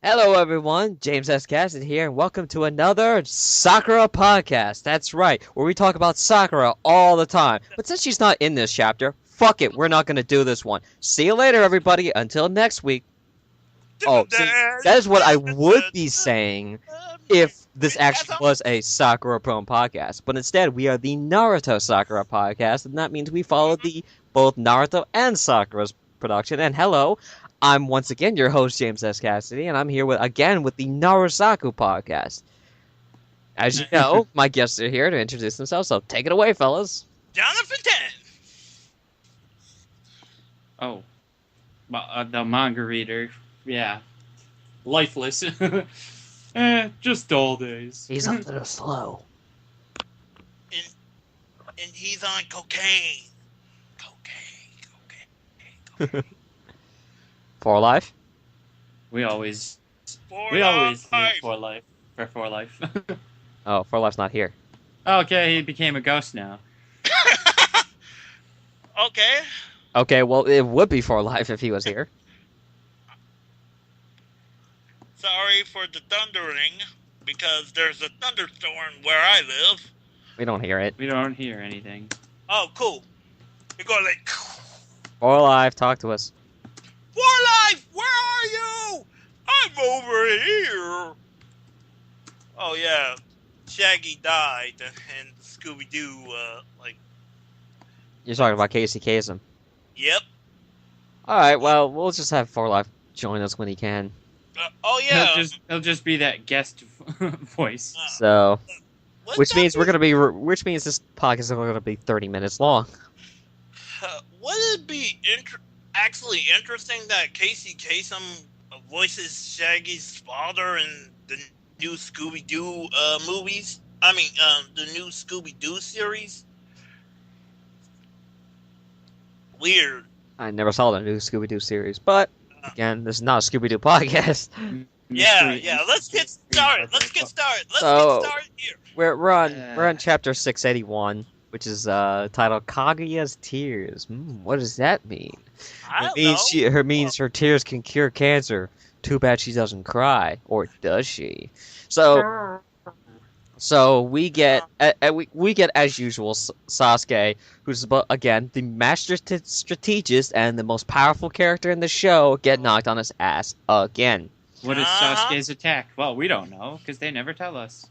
Hello, everyone. James S. Cassidy here, and welcome to another Sakura podcast. That's right, where we talk about Sakura all the time. But since she's not in this chapter, fuck it, we're not going to do this one. See you later, everybody. Until next week. Oh, see, that is what I would be saying if this actually was a Sakura-prone podcast. But instead, we are the Naruto Sakura podcast, and that means we follow both Naruto and Sakura's production. And hello, I'm once again your host, James S. Cassidy, and I'm here with the NaruSaku podcast. As you know, my guests are here to introduce themselves, so take it away, fellas. Johnathen Ten. Oh, the Mangareader. Yeah, lifeless. Just dull days. He's a little slow. And he's on cocaine. Cocaine. For life? We always For live life. for life. For life. Oh, For life's not here. Okay, he became a ghost now. Okay. Okay, well, it would be For life if he was here. Sorry for the thundering, because there's a thunderstorm where I live. We don't hear it. We don't hear anything. Oh, cool. You go like, For life, talk to us. For life, where are you? I'm over here. Oh yeah, Shaggy died, and Scooby-Doo, You're talking about Casey Kasem. yep. Alright, well, we'll just have For life join us when he can. Oh yeah. He'll just be that guest voice. So, What's which that means with- which means this podcast is only going to be 30 minutes long. Would it be actually interesting that Casey Kasem voices Shaggy's father in the new Scooby-Doo movies? I mean, the new Scooby-Doo series? Weird. I never saw the new Scooby-Doo series, but again, this is not a Scooby-Doo podcast. Yeah. Let's get started. Let's get started here. We're on chapter 681, which is titled Kaguya's Tears. What does that mean? I It don't means know. means her tears can cure cancer. Too bad she doesn't cry, or does she? So we get we get as usual Sasuke, who's again the master strategist and the most powerful character in the show, get knocked on his ass again. What is Sasuke's attack? Well, we don't know, because they never tell us.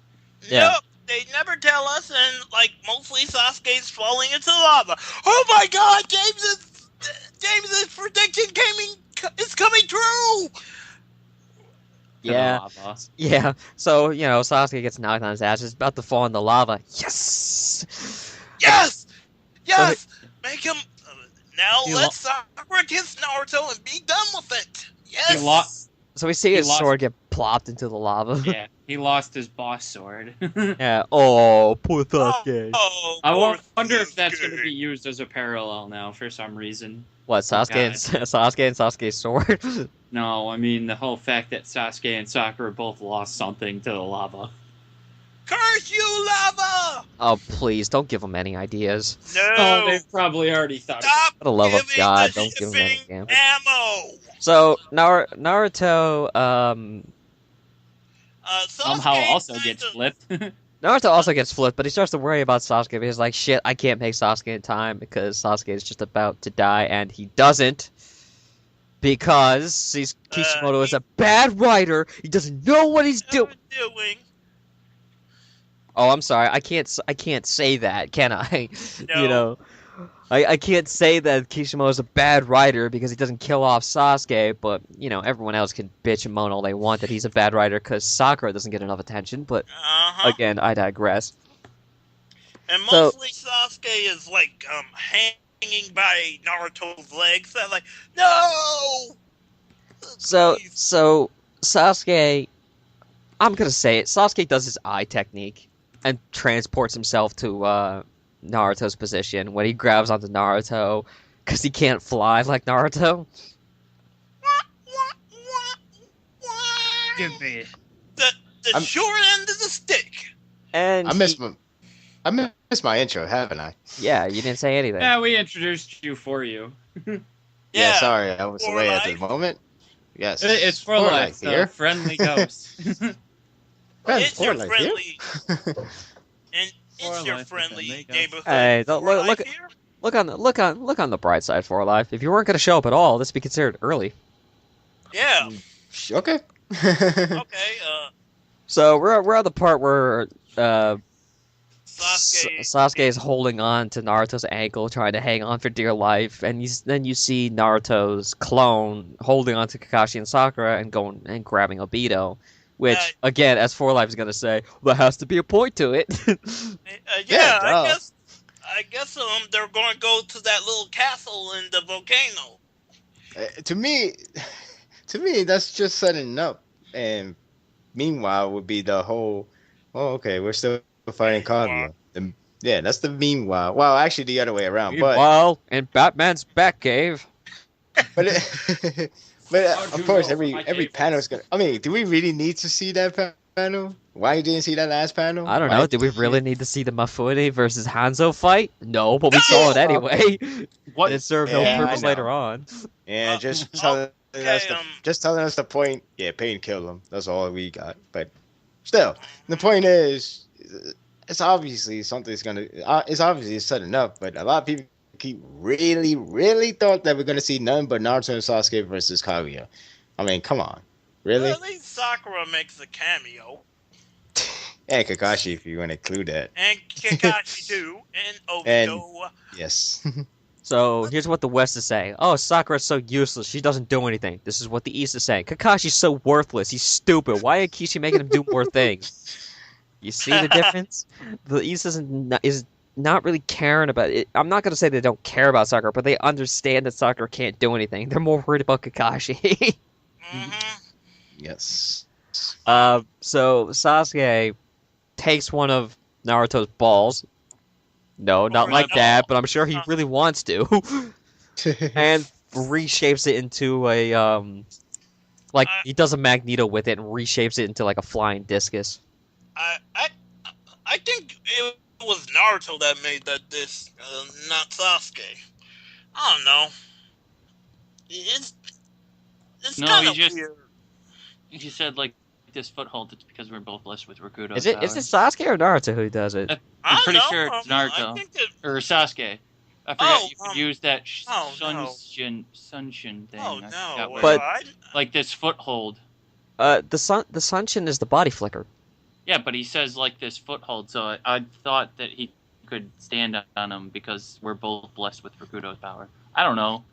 Yeah. Nope, they never tell us, and mostly Sasuke's falling into lava. Oh my God, James's prediction is coming true. Yeah, Lava. yeah. So Sasuke gets knocked on his ass. He's about to fall in the lava. Yes. Yes, So make him. Now He let's Sakura kiss Naruto and be done with it. Yes. So we see He his lost- sword get plopped into the lava. Yeah, he lost his boss sword. Yeah. Oh, poor Sasuke. Oh, I poor wonder if that's going to Sasuke. be used as a parallel now for some reason. What, Sasuke and Sasuke's sword? No, I mean the whole fact that Sasuke and Sakura both lost something to the lava. Curse you, lava! Oh, please, don't give him any ideas. No. Oh, they've probably already thought of Stop For the love of giving God, the don't give him any shipping damn. ammo. So, Naruto, somehow Sasuke also tries gets to- flipped. Naruto also gets flipped, but he starts to worry about Sasuke because he's like, shit, I can't make Sasuke in time because Sasuke is just about to die, and he doesn't. Because Kishimoto is a bad writer, he doesn't know what he's doing. Oh, I'm sorry, I can't say that, can I? No. I can't say that Kishimoto is a bad writer because he doesn't kill off Sasuke, but, everyone else can bitch and moan all they want that he's a bad writer because Sakura doesn't get enough attention, but, again, I digress. And So- mostly Sasuke is hanging by Naruto's legs. I'm like, no! So Please. Sasuke, I'm gonna say it, Sasuke does his eye technique and transports himself to, Naruto's position when he grabs onto Naruto because he can't fly like Naruto. Give me. The short end of the stick. And I missed my intro, haven't I? yeah, you didn't say anything. Yeah, we introduced you for you. Yeah, sorry, I was For away at the life. moment. Yes. It's for Fortnite life. The here. friendly ghost. It's your Fortnite friendly, here. and it's For your life, friendly then they go. neighborhood. Hey, for look, life look, here. look on the bright side for life. If you weren't gonna show up at all, this would be considered early. Yeah. Okay. Okay. So we're at the part where Sasuke. Sasuke is holding on to Naruto's ankle, trying to hang on for dear life, and then you see Naruto's clone holding on to Kakashi and Sakura and going and grabbing Obito, which Uh, again, as 4Life is gonna say, there has to be a point to it. Yeah, duh. I guess they're going to go to that little castle in the volcano. To me, that's just setting up. And meanwhile, would be the whole. Oh, okay, we're still fighting Kaguya. Yeah, that's the meanwhile. Well, actually, the other way around. Meanwhile, in Batman's Batcave. But of course, every panel is gonna. I mean, do we really need to see that panel? Why you didn't see that last panel? I don't know. Did we really need to see the Mifune versus Hanzo fight? No, but we saw it anyway. What? It served Yeah, no I purpose know. later on. Yeah, just telling okay, us the point. Yeah, Pain killed him. That's all we got. But still, the point is, it's obviously something's gonna. It's obviously setting up, but a lot of people really thought that we're gonna see none but Naruto and Sasuke versus Kaguya. I mean, come on, really? Well, at least Sakura makes a cameo. And Kakashi, if you want to include that. And Kakashi too. And Obito. And- Yes. So here's what the West is saying. Oh, Sakura's so useless. She doesn't do anything. This is what the East is saying. Kakashi's so worthless. He's stupid. Why is Kishi making him do more things? You see the difference? The East is not really caring about it. I'm not going to say they don't care about Sakura, but they understand that Sakura can't do anything. They're more worried about Kakashi. Mm-hmm. Yes. So Sasuke takes one of Naruto's balls. No, not like that, but I'm sure he really wants to. And reshapes it into a he does a Magneto with it and reshapes it into like a flying discus. I think it was Naruto that made that disc, not Sasuke. I don't know. It's No, kind he of just- weird. You said like this foothold. It's because we're both blessed with Rakudo. Is it Sasuke or Naruto who does it? I'm pretty I don't sure know. it's Naruto. I think that, Or Sasuke. I forgot Oh, you could use that oh, no. Sunshin thing. oh I no, forgot what But- like this foothold. The Sunshin is the body flicker. Yeah, but he says like this foothold, so I thought that he could stand on him because we're both blessed with Rakudo's power. I don't know.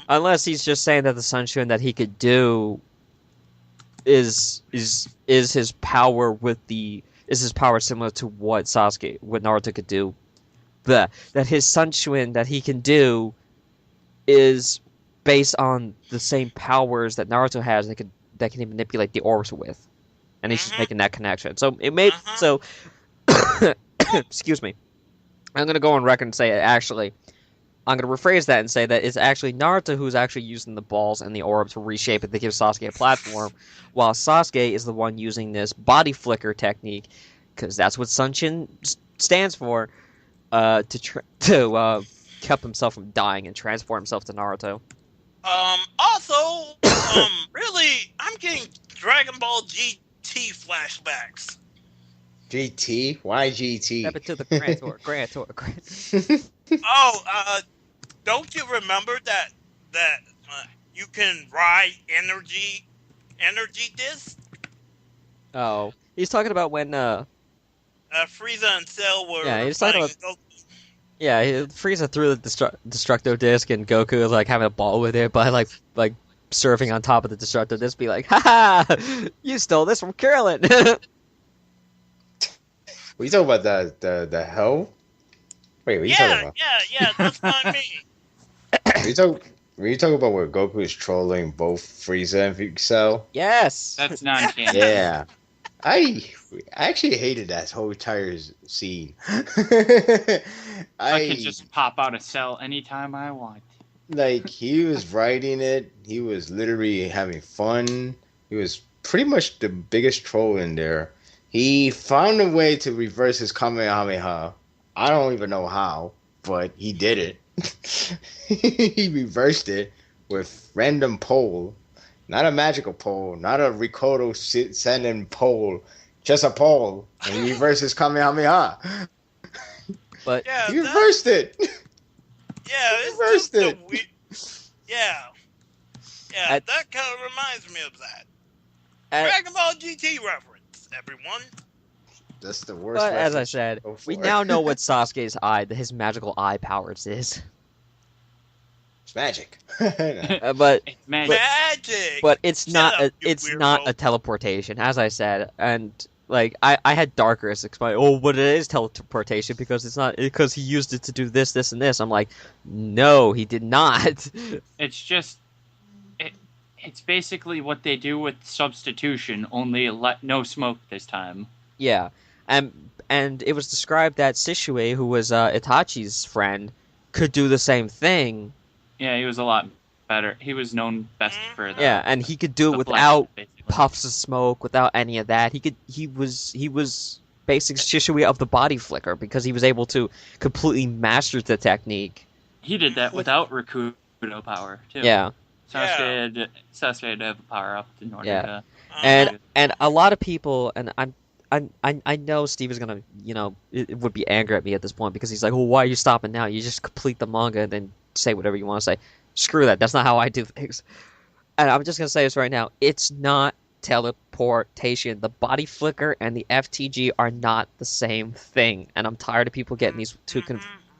Unless he's just saying that the Sunshin that he could do is his power similar to what Naruto could do. That his Sunshin that he can do is based on the same powers that Naruto has that can manipulate the orbs with. And he's just making that connection. So it made so excuse me. I'm gonna go on record and say I'm going to rephrase that and say that it's actually Naruto who's actually using the balls and the orb to reshape it to give Sasuke a platform, while Sasuke is the one using this body flicker technique, because that's what Sunshin stands for, to keep himself from dying and transform himself to Naruto. Also, really, I'm getting Dragon Ball GT flashbacks. GT? Why GT? Step into the Grand Tour. Oh, don't you remember that you can ride energy disc? Oh, he's talking about when Frieza and Cell were Yeah, he's talking fighting about- Goku. yeah, Frieza threw the Destructo Disc and Goku was like having a ball with it by like surfing on top of the Destructo Disc, be like, "Ha ha! You stole this from Carolyn." Were you talking about the hell? Wait, what are you talking about? Yeah, that's what I mean. Were you talking about where Goku is trolling both Frieza and Cell? Yes. That's non-canon. Yeah. I actually hated that whole entire scene. I can just pop out a cell anytime I want. Like, he was writing it. He was literally having fun. He was pretty much the biggest troll in there. He found a way to reverse his Kamehameha. I don't even know how, but he did it. He reversed it with random pole. Not a magical pole, not a Rikoto sending pole, just a pole. And he reverses Kamehameha. But Yeah, He reversed it. Yeah, He it's reversed just it. a weird. Yeah. Yeah, At- that kind of reminds me of that. at- Dragon Ball GT reference, everyone. That's the worst. but as I reference said, to go we for. now know what Sasuke's his magical eye powers is. It's magic. But It's magic. Magic! but it's Shut not up, you it's not a weirdo. teleportation, as I said, and like I had Darkers explain, oh, but it is teleportation because it's not because he used it to do this, this, and this. I'm like, no, he did not. It's just, it's basically what they do with substitution, only no smoke this time. Yeah, and it was described that Shisui, who was Itachi's friend, could do the same thing. Yeah, he was a lot better. He was known best for that. Yeah, and he could do it the flash, without basically. puffs of smoke, without any of that. He was basic Shisui of the body flicker because he was able to completely master the technique. He did that without Rakudo power, too. Yeah, Sasuke had to have a power up in order Yeah. to... and a lot of people, and I know Steve is gonna, it would be angry at me at this point because he's like, well, why are you stopping now? You just complete the manga and then say whatever you want to say. Screw that. That's not how I do things. And I'm just gonna say this right now. It's not teleportation. The body flicker and the FTG are not the same thing, and I'm tired of people getting these two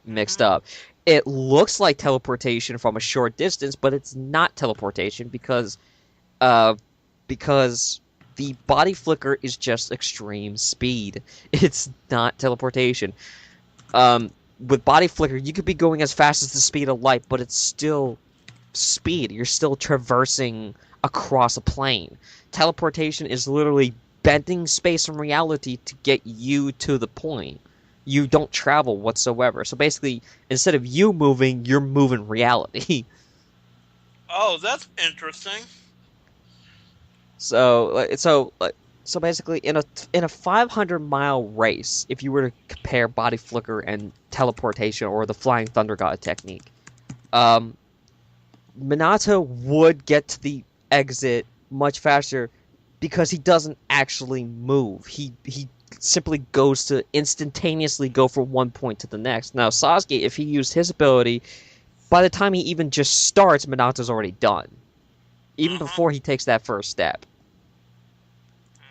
mixed up. It looks like teleportation from a short distance, but it's not teleportation because the body flicker is just extreme speed. It's not teleportation. With body flicker, you could be going as fast as the speed of light, but it's still speed. You're still traversing across a plane. Teleportation is literally bending space and reality to get you to the point. You don't travel whatsoever. So basically, instead of you moving, you're moving reality. Oh, that's interesting. So basically, in a 500-mile race, if you were to compare body flicker and teleportation or the flying thunder god technique, Minato would get to the exit much faster because he doesn't actually move. He simply goes to instantaneously go from one point to the next. Now, Sasuke, if he used his ability, by the time he even just starts, Minato's already done. Even before he takes that first step.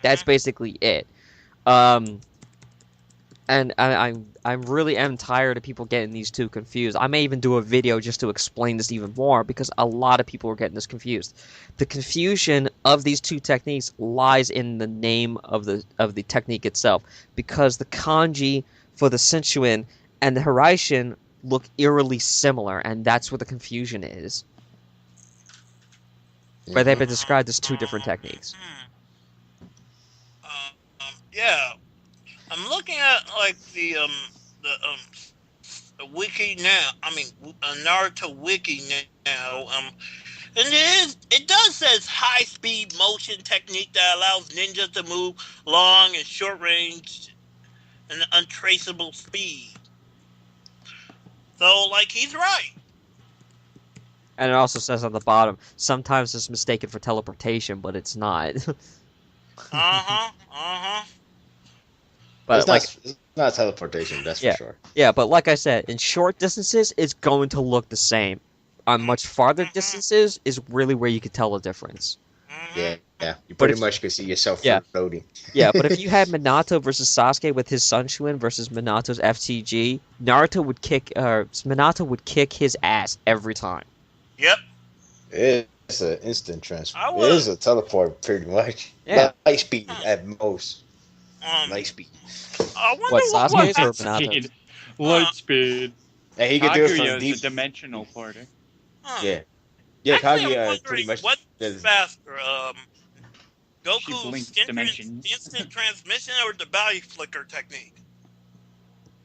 That's basically it. And I really am tired of people getting these two confused. I may even do a video just to explain this even more because a lot of people are getting this confused. The confusion of these two techniques lies in the name of the technique itself, because the kanji for the Senshuin and the Hiraishin look eerily similar, and that's where the confusion is. But they've been described as two different techniques. Yeah, I'm looking at like the wiki now. I mean, Naruto wiki now. And it does says high speed motion technique that allows ninjas to move long and short range and untraceable speed. So, like, he's right. And it also says on the bottom, sometimes it's mistaken for teleportation, but it's not. But It's not teleportation, that's Yeah. for sure. yeah, but like I said, in short distances, it's going to look the same. On much farther distances is really where you could tell the difference. Yeah. You But pretty if- much can see yourself Yeah. floating. Yeah, but if you had Minato versus Sasuke with his Sunshuin versus Minato's FTG, Minato would kick his ass every time. Yep. It's an instant transfer. I It was- is a teleport, pretty much. Yeah. Light speed at most. Light speed. I wonder What, what Sasuke's or Light Minato? speed. Light speed. And he could do it from Kaguya is deep. a dimensional porter. Yeah. Yeah, Actually, I'm Kaguya is wondering pretty much. what's does- faster, She Goku's blinks instant, dimensions. instant transmission or the body flicker technique?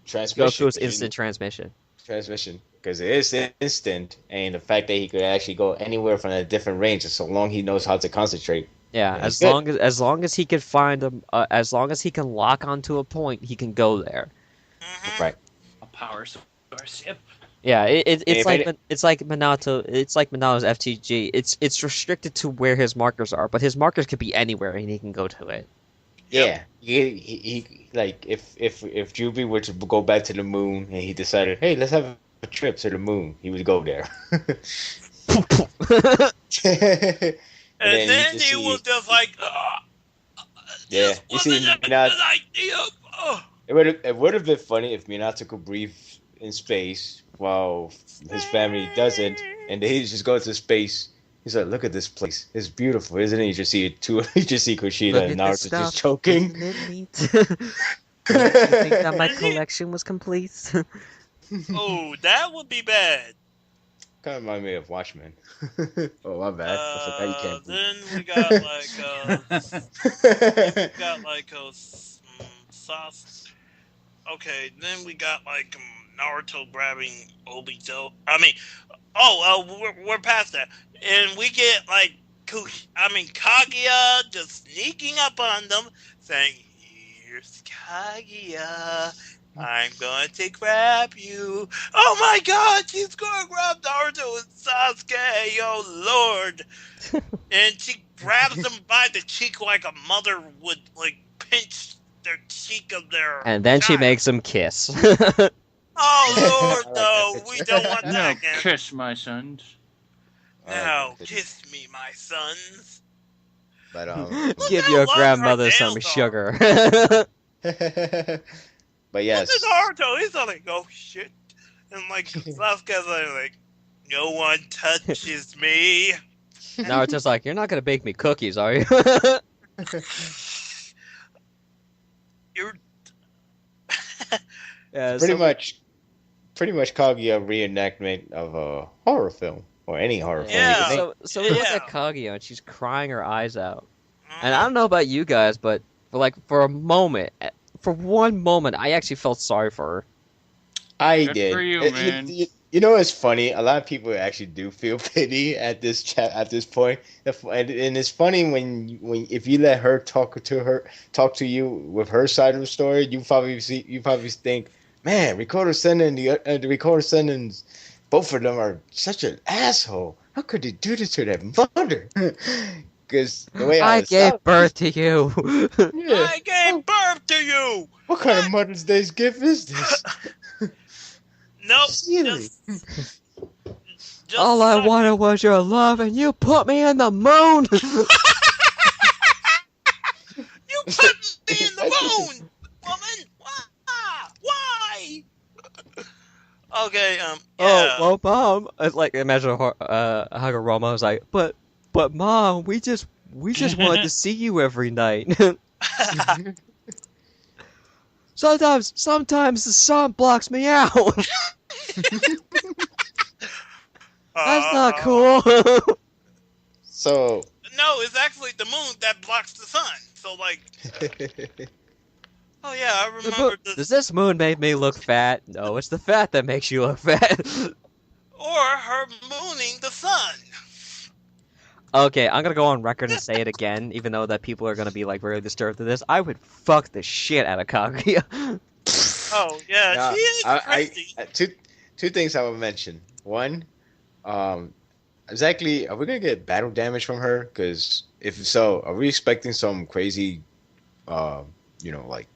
Transmission. Goku's instant transmission. Transmission. Because it is instant, and the fact that he could actually go anywhere from a different range, so long he knows how to concentrate. Yeah, Yeah, as good. long as he can find him, as long as he can lock onto a point, he can go there. Mhm. Right. A power source. Yep. Yeah, it's If like any- it's like Minato's FTG. It's restricted to where his markers are, but his markers could be anywhere and he can go to it. Yeah, he like if Juby were to go back to the moon and he decided, hey, let's have a trip to the moon, he would go there. and And then you then just he see, was just like, yeah, this you see wasn't a Minato. good idea. Ugh. It would have been funny if Minato could breathe in space while his family doesn't, and then he just goes to space. He's like, look at this place. It's beautiful, isn't it? You just see you just see Kushida Look and at this Naruto stuff. just choking. Isn't it neat? You think that my Is it? collection was complete? Oh, that would be bad. Kind of remind me of Watchmen. Oh, my bad. I forgot you can't breathe. Then we got like sauce. Okay, then we got like Naruto grabbing Obito. We're past that, and we get like Kaguya just sneaking up on them, saying, "Here's Kaguya. I'm going to grab you." Oh my God, she's going to grab Naruto and Sasuke. Oh Lord! And she grabs them by the cheek like a mother would like pinch their cheek of their. And then she child. makes him kiss. Oh Lord, I like no, that we picture. don't want Now that again. kiss my sons. Now kiss me, my sons. But Give how your long grandmother her some nails are. sugar. but yes, What's Naruto? He's all like, oh shit, and like Sasuke's like, no one touches me. Naruto's like, you're not gonna bake me cookies, are you? You're Yeah, pretty so- much Kaguya reenactment of a horror film or any horror film. Yeah. You can think. So we look Yeah. at Kaguya and she's crying her eyes out. And I don't know about you guys, but for one moment, I actually felt sorry for her. I Good did. for you, It- man. you know, it's funny. A lot of people actually do feel pity at this at this point, and it's funny when if you let her talk to you with her side of the story, you probably think, man, Recorder Senden and the Recorder Sendens, both of them are such an asshole. How could they do this to their mother? Because the way I gave birth to you. yeah, I gave birth to you. what kind of Mother's Day's gift is this? Nope. Silly. Just All I suck wanted was your love, and you put me in the moon. You put me in the moon, woman. Why? Okay. Yeah. Oh, well, Mom. It's like imagine Hagoromo was like, but Mom, we just wanted to see you every night. Sometimes the sun blocks me out. That's not cool. So. No, it's actually the moon that blocks the sun. So like, oh yeah, I remember this. Does this moon make me look fat? No, it's the fat that makes you look fat. Or her mooning the sun. Okay, I'm gonna go on record and say it again, even though that people are gonna be like really disturbed to this. I would fuck the shit out of Kaguya. Oh yeah, she is crazy. Two things I would mention. One, exactly, are we gonna get battle damage from her? Because if so, are we expecting some crazy, like,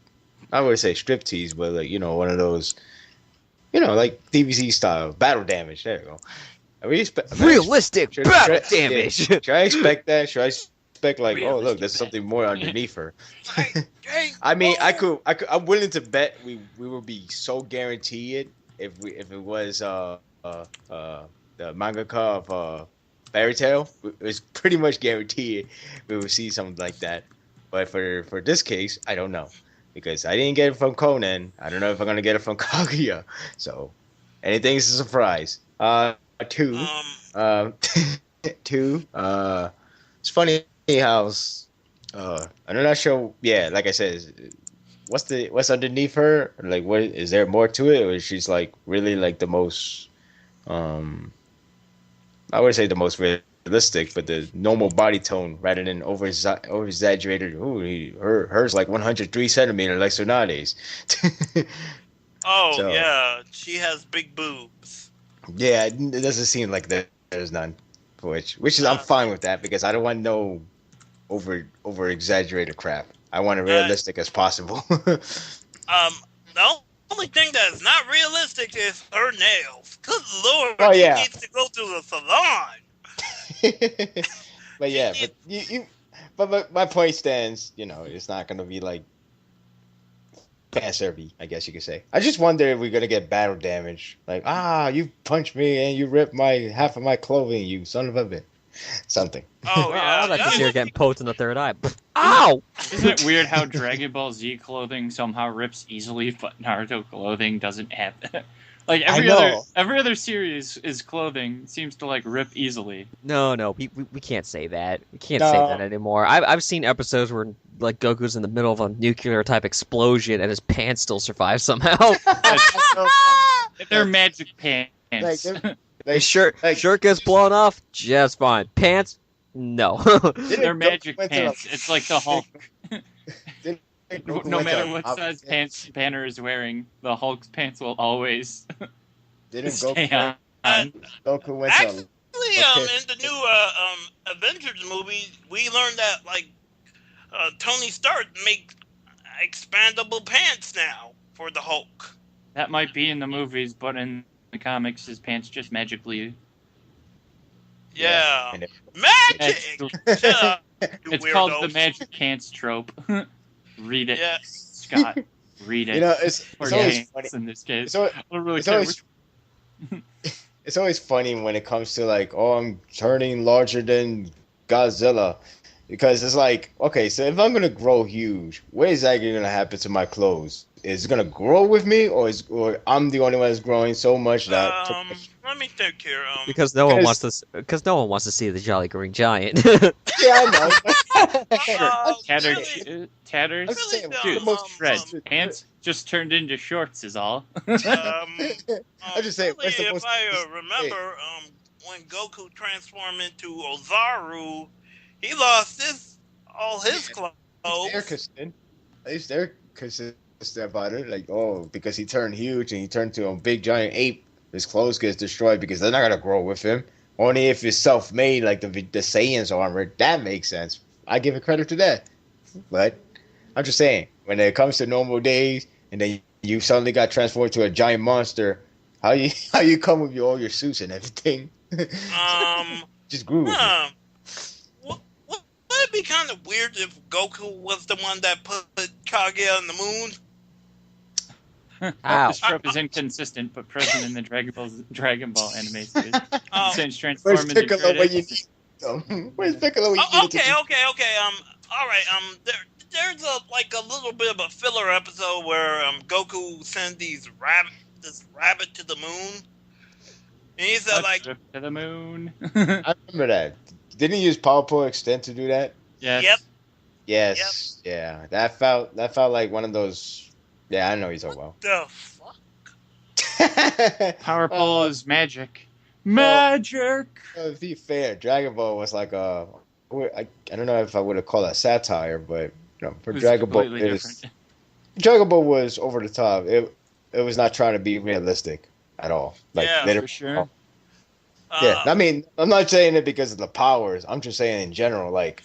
I would say striptease, but like, one of those, like DBZ style battle damage. There you go. Are we Realistic battle yeah, damage. should I expect that? Should I expect like, oh look, there's something more underneath her? I mean, I'm willing to bet we would be so guaranteed if it was the mangaka of Fairy Tail. It's pretty much guaranteed we would see something like that. But for this case, I don't know, because I didn't get it from Conan. I don't know if I'm gonna get it from Kaguya. So anything's a surprise. Two. It's funny how I'm not sure. Yeah, like I said, what's underneath her? Like, what is there more to it, or is she's like really like the most? I would say the most realistic, but the normal body tone rather than over exaggerated. Ooh, hers like 103 centimeters like Tsunade's. Oh So- yeah, she has big boobs. Yeah, it doesn't seem like there's none. Which is I'm fine with that because I don't want no over exaggerated crap. I want it realistic as possible. The only thing that's not realistic is her nails. Good lord, Oh, yeah. she needs to go to the salon. But yeah, but but my point stands. You know, it's not gonna be like fan service, I guess you could say. I just wonder if we're gonna get battle damage. Like, you punched me and you ripped half of my clothing, you son of a bitch. Something. Oh yeah, I'd like to see her getting poked in the third eye. Ow! Isn't it weird how Dragon Ball Z clothing somehow rips easily, but Naruto clothing doesn't have that? Like every other series is clothing seems to like rip easily. No, we can't say that. We can't say that anymore. I've seen episodes where like Goku's in the middle of a nuclear type explosion and his pants still survive somehow. They're magic pants. Shirt gets blown off, just fine. Pants, no. They're magic pants. It's like the Hulk. No matter what size pants Banner is wearing, the Hulk's pants will always stay on. Goku went Actually, in the new Avengers movie, we learned that Tony Stark makes expandable pants now for the Hulk. That might be in the movies, but in the comics, his pants just magically. Yeah. Magic! It's called the magic pants trope. Read it, Scott. Read it. You know, it's always funny. In this case. It's always funny when it comes to like, I'm turning larger than Godzilla. Because it's like, okay, so if I'm gonna grow huge, what is exactly gonna happen to my clothes? Is it gonna grow with me, or I'm the only one that's growing so much that? Let me think here. Because no one wants to see the Jolly Green Giant. Yeah, I know. Tatters. Really Shreds. Pants just turned into shorts is all. I'm just saying. If I remember, when Goku transformed into Ozaru, he lost all his clothes. They're consistent about it. Like, because he turned huge and he turned to a big giant ape, his clothes gets destroyed because they're not gonna grow with him. Only if it's self-made, like the Saiyan's armor, that makes sense. I give it credit to that. But I'm just saying, when it comes to normal days, and then you suddenly got transformed to a giant monster, how you come with all your suits and everything? Just grew with you. Would it be kind of weird if Goku was the one that put Kage on the moon? This trope is inconsistent, but present in the Dragon Ball anime series. Since Where's transform into Piccolo when you need them? Where's Piccolo when you need Okay. All right. There's a little bit of a filler episode where Goku sends this rabbit to the moon, and he said to the moon. I remember that. Didn't he use PowerPoint Extend to do that? Yes. Yep. Yes. Yep. Yeah. That felt like one of those. Yeah, I know he's so well. The fuck? Power pole is magic. Magic. To be fair, Dragon Ball was like I don't know if I would have called that satire, but for Dragon Ball, Dragon Ball was over the top. It was not trying to be realistic at all. Like, for sure. Yeah, I mean, I'm not saying it because of the powers. I'm just saying in general, like,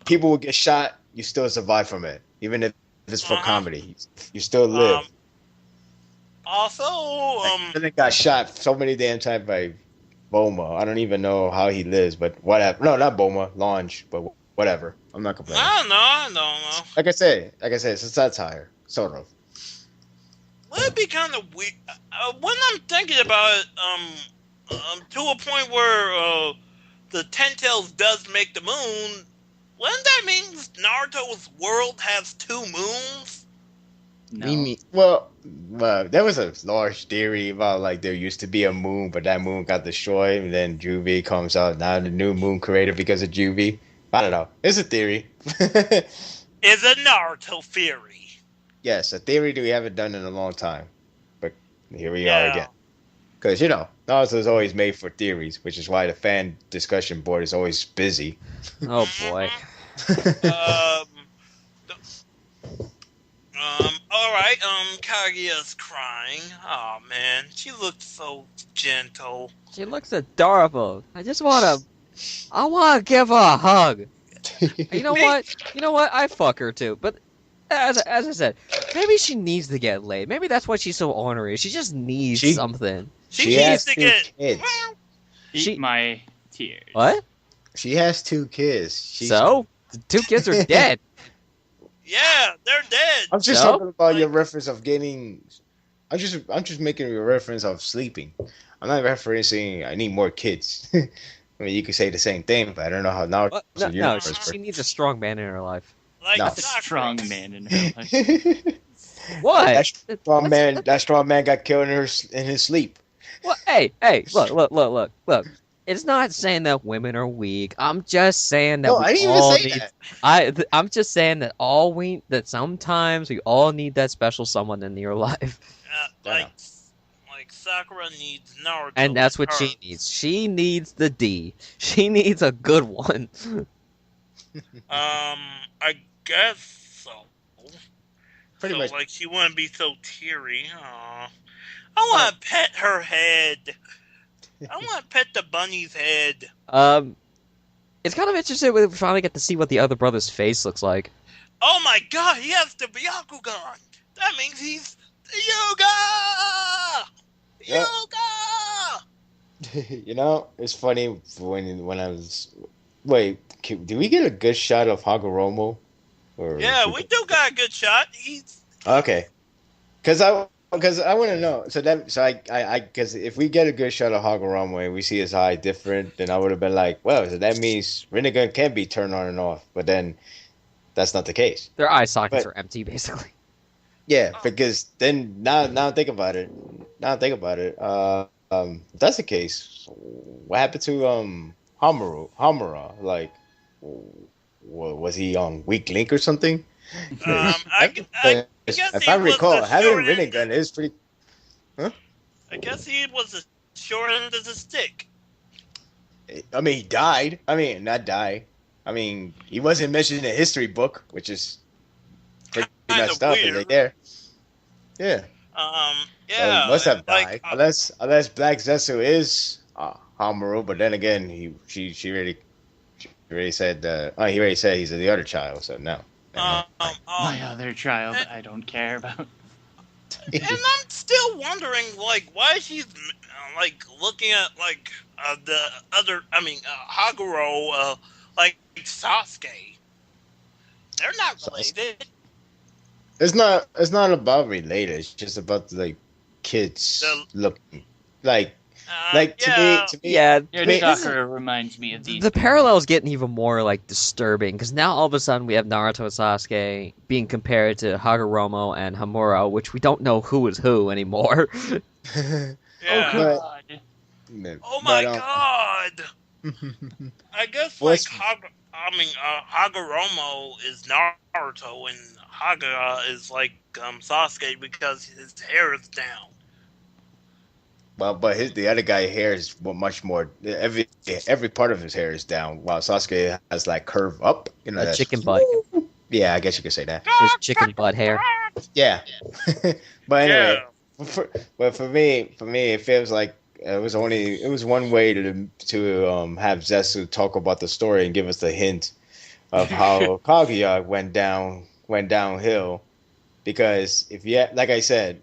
people will get shot, you still survive from it, even if it's for comedy. You still live. They got shot so many damn times by Bulma. I don't even know how he lives, but whatever. No, not Bulma, Launch, but whatever. I'm not complaining. I don't know. Like I say, it's a satire, sort of. Would it be kind of weird when I'm thinking about it? To a point where the Ten Tails does make the moon, wouldn't that mean Naruto's world has 2 moons? No. Well, there was a large theory about like there used to be a moon, but that moon got destroyed, and then Juvie comes out. Now the new moon created because of Juvie. I don't know. It's a theory. It's a Naruto theory. Yes, a theory that we haven't done in a long time, but here we are again. Because, Naruto's always made for theories, which is why the fan discussion board is always busy. Oh, boy. All right. Kaguya's crying. Oh man, she looked so gentle. She looks adorable. I want to give her a hug. You know what? I fuck her too. But as I said, maybe she needs to get laid. Maybe that's why she's so ornery. She just needs something. She needs to get kids. Eat my tears. What? She has 2 kids. So? The 2 kids are dead. Yeah, they're dead. I'm just talking about your reference of getting. I'm just making a reference of sleeping. I'm not referencing I need more kids. I mean, you could say the same thing, but I don't know how now. No, she needs a strong man in her life. Like No. A strong man in her life. What? That strong man got killed in his sleep. Well, hey, look. It's not saying that women are weak. I'm just saying that No, we I didn't all even say need. that. I'm just saying that sometimes we all need that special someone in your life, like Sakura needs Naruto. and that's what she needs. She needs the D. She needs a good one. I guess so. Pretty much. Like she wouldn't be so teary. Aww. I want to pet her head. I want to pet the bunny's head. It's kind of interesting when we finally get to see what the other brother's face looks like. Oh my god, he has the Byakugan! That means he's Yoga! Yep. Yoga! You know, it's funny when I was. Wait, do we get a good shot of Hagoromo? Yeah, we do got a good shot. He's okay. Because I want to know. Because if we get a good shot of Hagoromo and we see his eye different, then I would have been like, well, so that means Rinnegan can be turned on and off. But then that's not the case. Their eye sockets are empty, basically. Yeah, because then now think about it. If that's the case, what happened to Hamura? Like, was he on weak link or something? I guess if I recall, having Rinnegan is pretty. Huh? I guess he was the short end of the stick. I mean, he died. I mean, not die. I mean, he wasn't mentioned in the history book, which is pretty messed up right there. Yeah. Yeah. He must have died, like, unless Black Zetsu is Hamura. But then again, she already said he already said he's the other child. So no. My other child, I don't care about. And I'm still wondering, like, why she's like looking at like the other. I mean, Haguro, like Sasuke. They're not related. It's not about related. It's just about the kids looking like. To me, yeah. Your Sakura reminds me of these. The parallel's getting even more like disturbing because now all of a sudden we have Naruto and Sasuke being compared to Hagoromo and Hamura, which we don't know who is who anymore. Yeah. Oh god! Oh my god! I guess like Hagoromo is Naruto and Haga is like Sasuke because his hair is down. Well, but the other guy's hair is much more. Every part of his hair is down, while Sasuke has like curve up. You know, A chicken butt. Yeah, I guess you could say that. His chicken butt hair. Yeah. But anyway, for me, it feels like it was one way to have Zetsu talk about the story and give us the hint of how Kaguya went downhill, because like I said,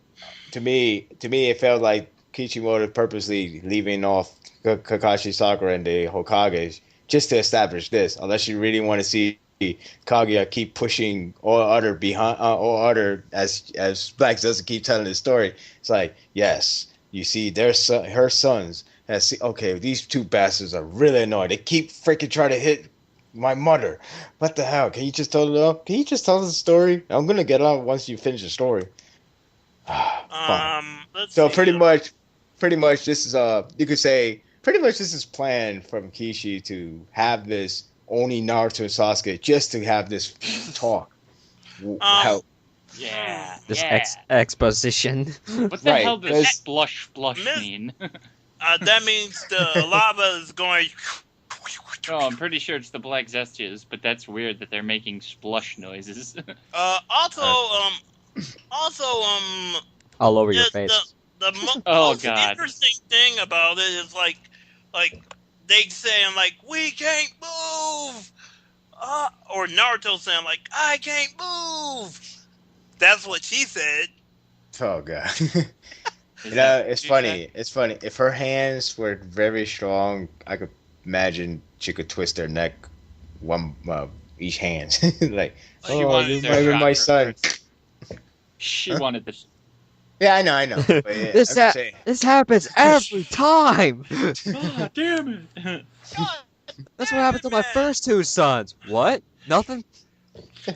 to me it felt like Kishimoto purposely leaving off Kakashi, Sakura, and the Hokage just to establish this. Unless you really want to see Kaguya keep pushing all other as Black doesn't keep telling the story. It's like, yes, you see her sons. Okay, these 2 bastards are really annoying. They keep freaking trying to hit my mother. What the hell? Can you just tell it up? Can you just tell us the story? I'm gonna get out once you finish the story. So pretty much this is you could say pretty much this is planned from Kishi to have this only Naruto and Sasuke just to have this talk. This exposition. What the hell does splush mean? That means the lava is going. Oh, I'm pretty sure it's the Black Zestias, but that's weird that they're making splush noises. Also, Also, All over your just face. the Oh, most God. interesting thing about it is like they saying like we can't move, or Naruto saying like I can't move. That's what she said. Oh god. Is You that know, what it's you funny. said? It's funny. If her hands were very strong, I could imagine she could twist her neck, one each hand. Like, She oh, wanted you their might be my chakra son. first. She Huh? wanted the. Yeah, I know. But yeah, I'm just saying. This happens every time. Ah, damn it! God That's what damn happened it, to my man. first two sons. What? Nothing?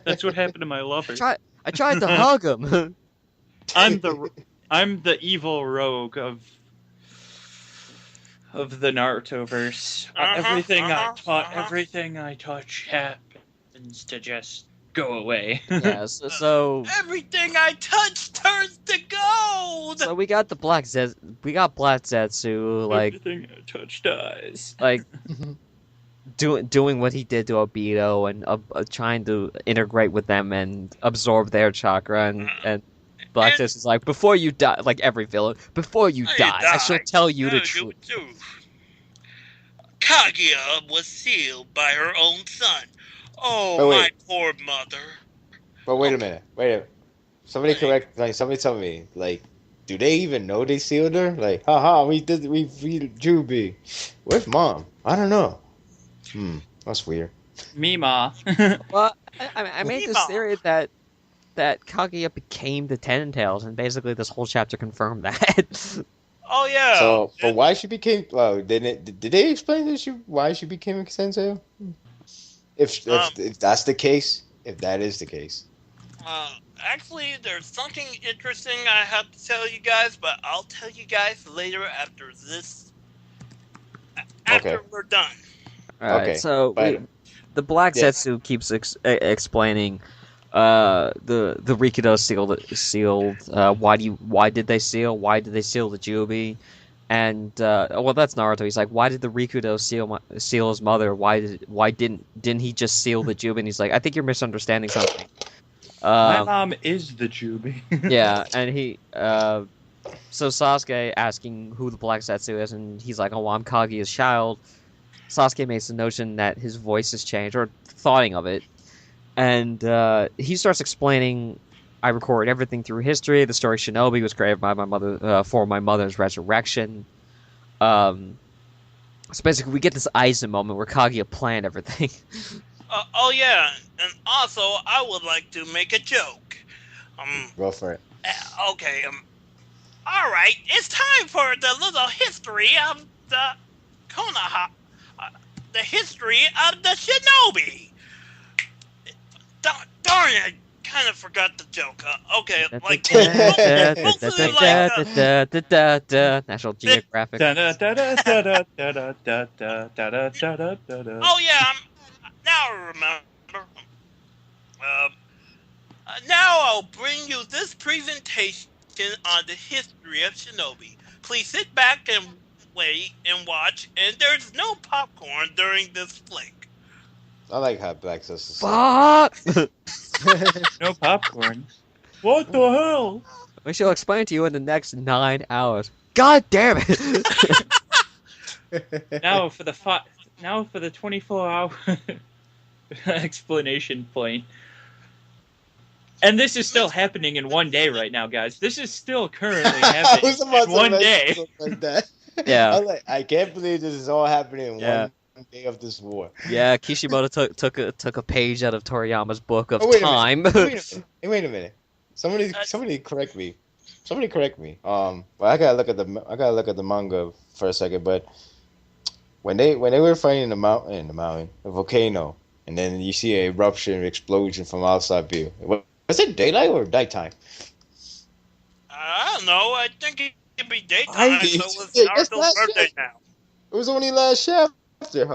That's what happened to my lover. I tried to hug him. I'm the evil rogue of the Naruto verse. Everything I touch happens to just go away. Yes. So Everything I touch turns to gold. so we got Black Zetsu like Everything I touch dies. doing what he did to Obito and trying to integrate with them and absorb their chakra and Black Zetsu's like, before you die, like every villain, before you die, I shall tell you the truth. Kaguya was sealed by her own son. Oh, But my wait. poor mother. But wait a minute. Somebody tell me, like, do they even know they sealed her? Like, haha, we Juby. Where's mom? I don't know. That's weird. Mima. Well, I made this Mima. theory that Kaguya became the Ten Tails, and basically this whole chapter confirmed that. Oh, yeah. So, but why she became? Well, did they explain this? Why she became a sensei? If that's the case, if that is the case. Actually, there's something interesting I have to tell you guys, but I'll tell you guys later after this. After we're done. Alright, Okay, so but- the Black Yeah. Zetsu keeps explaining the Rikudo sealed. Why did they seal? Why did they seal the Jubi? And well, that's Naruto. He's like, why did the Rikudo seal his mother? Why didn't he just seal the Jubi? And he's like, I think you're misunderstanding something. My mom is the Jubi. Yeah, and he so Sasuke asking who the Black Zetsu is, and he's like, oh, well, I'm Kaguya's child. Sasuke makes the notion that his voice has changed, or thoughting of it, and he starts explaining, I recorded everything through history. The story Shinobi was created by my mother for my mother's resurrection. So basically, we get this Aizen moment where Kaguya planned everything. Oh, yeah. And also, I would like to make a joke. Go for it. Okay, all right. It's time for the little history of the Konoha. The history of the Shinobi. Darn it. Kind of forgot the joke. Okay, like mostly like National Geographic. oh yeah, now I remember. Now I'll bring you this presentation on the history of Shinobi. Please sit back and wait and watch. And there's no popcorn during this flick. I like how Black Zetsu. Fuck! No popcorn. What the hell? We shall explain to you in the next 9 hours. God damn it! Now for the 24-hour explanation point. And this is still happening in one day right now, guys. This is still currently happening in one day. Like that. Yeah. I can't believe this is all happening in Yeah. one day of this war. Yeah, Kishimoto took a page out of Toriyama's book of Oh, wait a time. Wait a minute. Somebody correct me. Well, I gotta look at the manga for a second. But when they were fighting the volcano, and then you see a eruption, explosion from outside view. Was it daylight or nighttime? I don't know. I think it'd be daytime. So it's That's Naruto's last birthday year. now. It was only last chapter. I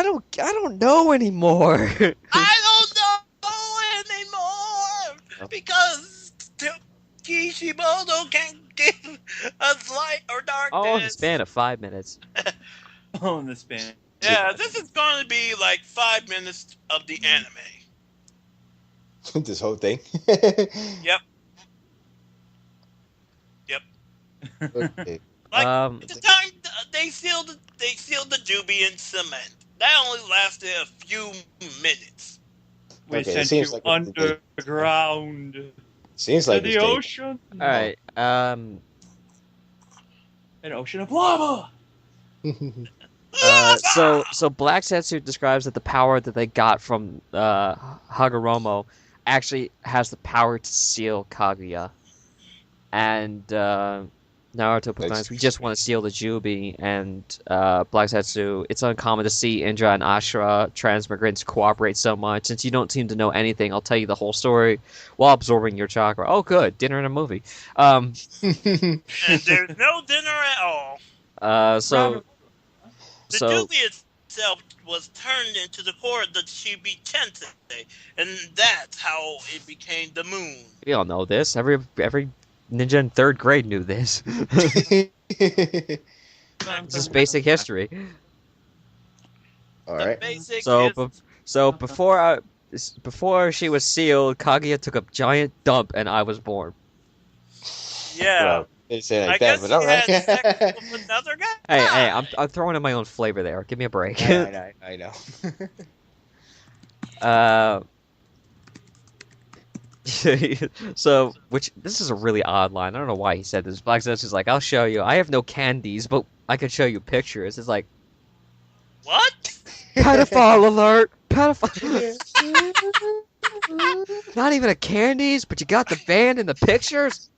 don't know anymore. I don't know anymore because Kishimoto can't give us light or darkness. All in the span of 5 minutes. Oh, in the span. Yeah, this is going to be like 5 minutes of the anime. this whole thing. Yep. Okay. Like at the time they sealed the Juby in cement. That only lasted a few minutes. We Okay, it sent seems you like underground Seems to like the ocean. All right. An ocean of lava. So Black Setsu describes that the power that they got from Hagoromo actually has the power to seal Kaguya, and Naruto proclaims we just want to seal the Jubi, and Black Setsu, it's uncommon to see Indra and Ashura transmigrants cooperate so much. Since you don't seem to know anything, I'll tell you the whole story while absorbing your chakra. Oh, good, dinner and a movie. And there's no dinner at all. So The Jubi itself was turned into the core of the Chibi Tensei, and that's how it became the moon. we all know this. Every ninja in 3rd grade knew this. This is basic history. All right. So before she was sealed, Kaguya took a giant dump, and I was born. Yeah. Well, they say like I that, guess but all he right. had sex with another guy. Hey, I'm throwing in my own flavor there. Give me a break. I know. So, this is a really odd line. I don't know why he said this. Black Zetsu's like, I'll show you. I have no candies, but I can show you pictures. It's like, What? pedophile alert! Pedophile. Not even a candies, but you got the band and the pictures?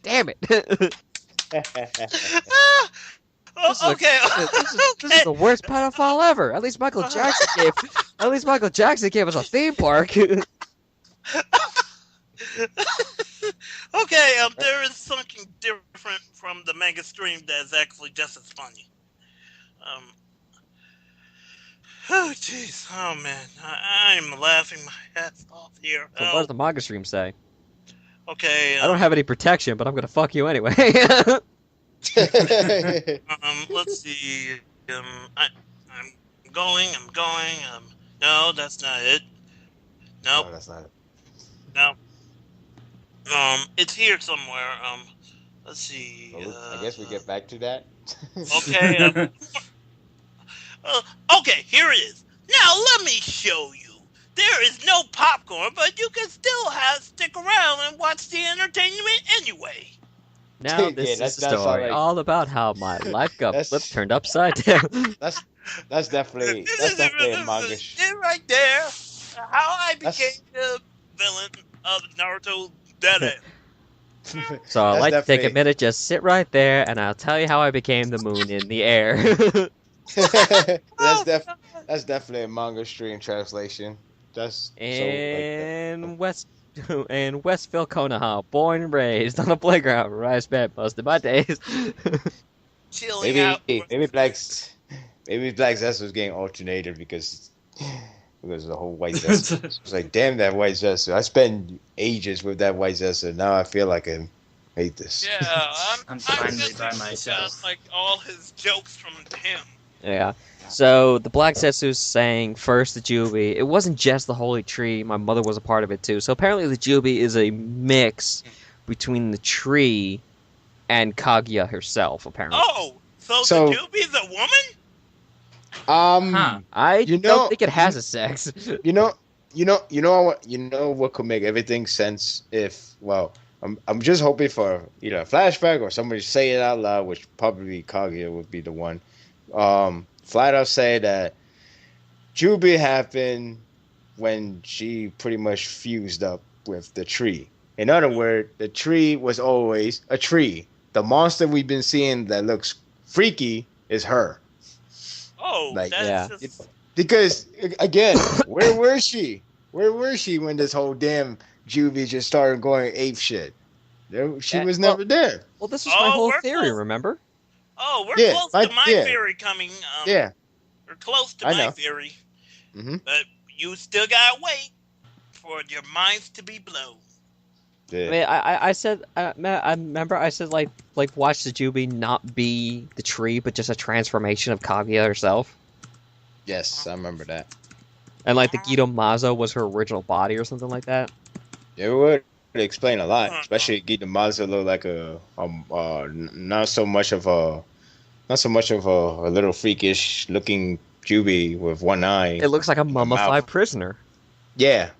Damn it. Okay. This is the worst pedophile ever. At least Michael Jackson gave us a theme park. Okay, there is something different from the manga stream that is actually just as funny. Oh jeez, oh man, I'm laughing my ass off here. So what does the manga stream say? Okay. I don't have any protection, but I'm gonna fuck you anyway. Let's see. I'm going. No, that's not it. Nope. No, that's not it. No. It's here somewhere. Let's see. I guess we get back to that. Okay. Okay, here it is. Now let me show you. There is no popcorn, but you can still stick around and watch the entertainment anyway. Now Yeah, this is that's a story like- all about how my life got flipped, turned upside down. That's definitely a manga. It right there. How I became the villain of Naruto Dead End. So I'd That's like to take a definitely- minute, just sit right there, and I'll tell you how I became the moon in the air. That's definitely a manga stream translation. That's in Westville, Konoha, born and raised on a playground, rice bed, most of my days. Chilling maybe out. Black Zest was getting alternated because of the whole white Zest. It's like, damn that white Zest. I spent ages with that white Zest, and now I feel like I hate this. Yeah, I'm just finally by thinking myself. about, like all his jokes from him. Yeah. So the Black Setsu's saying first the Jubi. It wasn't just the holy tree. My mother was a part of it too. So apparently the Jubi is a mix between the tree and Kaguya herself. Apparently. Oh, so the Jubi's a woman? Huh. I You know- don't think it has a sex. You know what could make everything sense if I'm just hoping for either a flashback or somebody say it out loud, which probably Kaguya would be the one. Flat out say that Jubi happened when she pretty much fused up with the tree. In other words, the tree was always a tree. The monster we've been seeing that looks freaky is her. Oh, Like, that's yeah. just... Because again, where was she? Where was she when this whole damn Jubi just started going ape shit? She was never there. Well, this was my Oh, whole we're theory. close. Remember? Oh, we're Yeah, close I- to my yeah. theory coming. Yeah. We're close to I my know. theory. Mhm. But you still gotta wait for your minds to be blown. Yeah. I mean, I said, I remember I said like watch the Jubi not be the tree, but just a transformation of Kaguya herself. Yes, I remember that. And like the Mazo was her original body or something like that. It would explain a lot, especially Mazo looked like not so much of a little freakish looking Juby with one eye. It looks like a mummified prisoner. Yeah.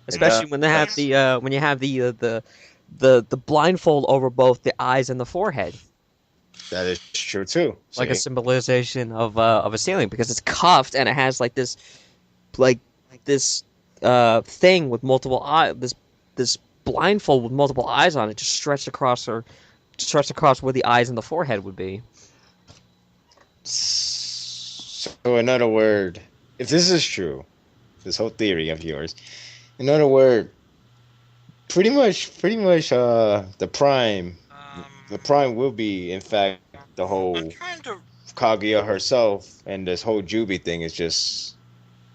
Especially when they have when you have the blindfold over both the eyes and the forehead. That is true too. Like a symbolization of a ceiling, because it's cuffed and it has like this thing with multiple eyes, this blindfold with multiple eyes on it, just stretched across where the eyes and the forehead would be. So in other words, if this is true, this whole theory of yours, in other words, pretty much the prime will be in fact the whole Kaguya herself, and this whole Juby thing is just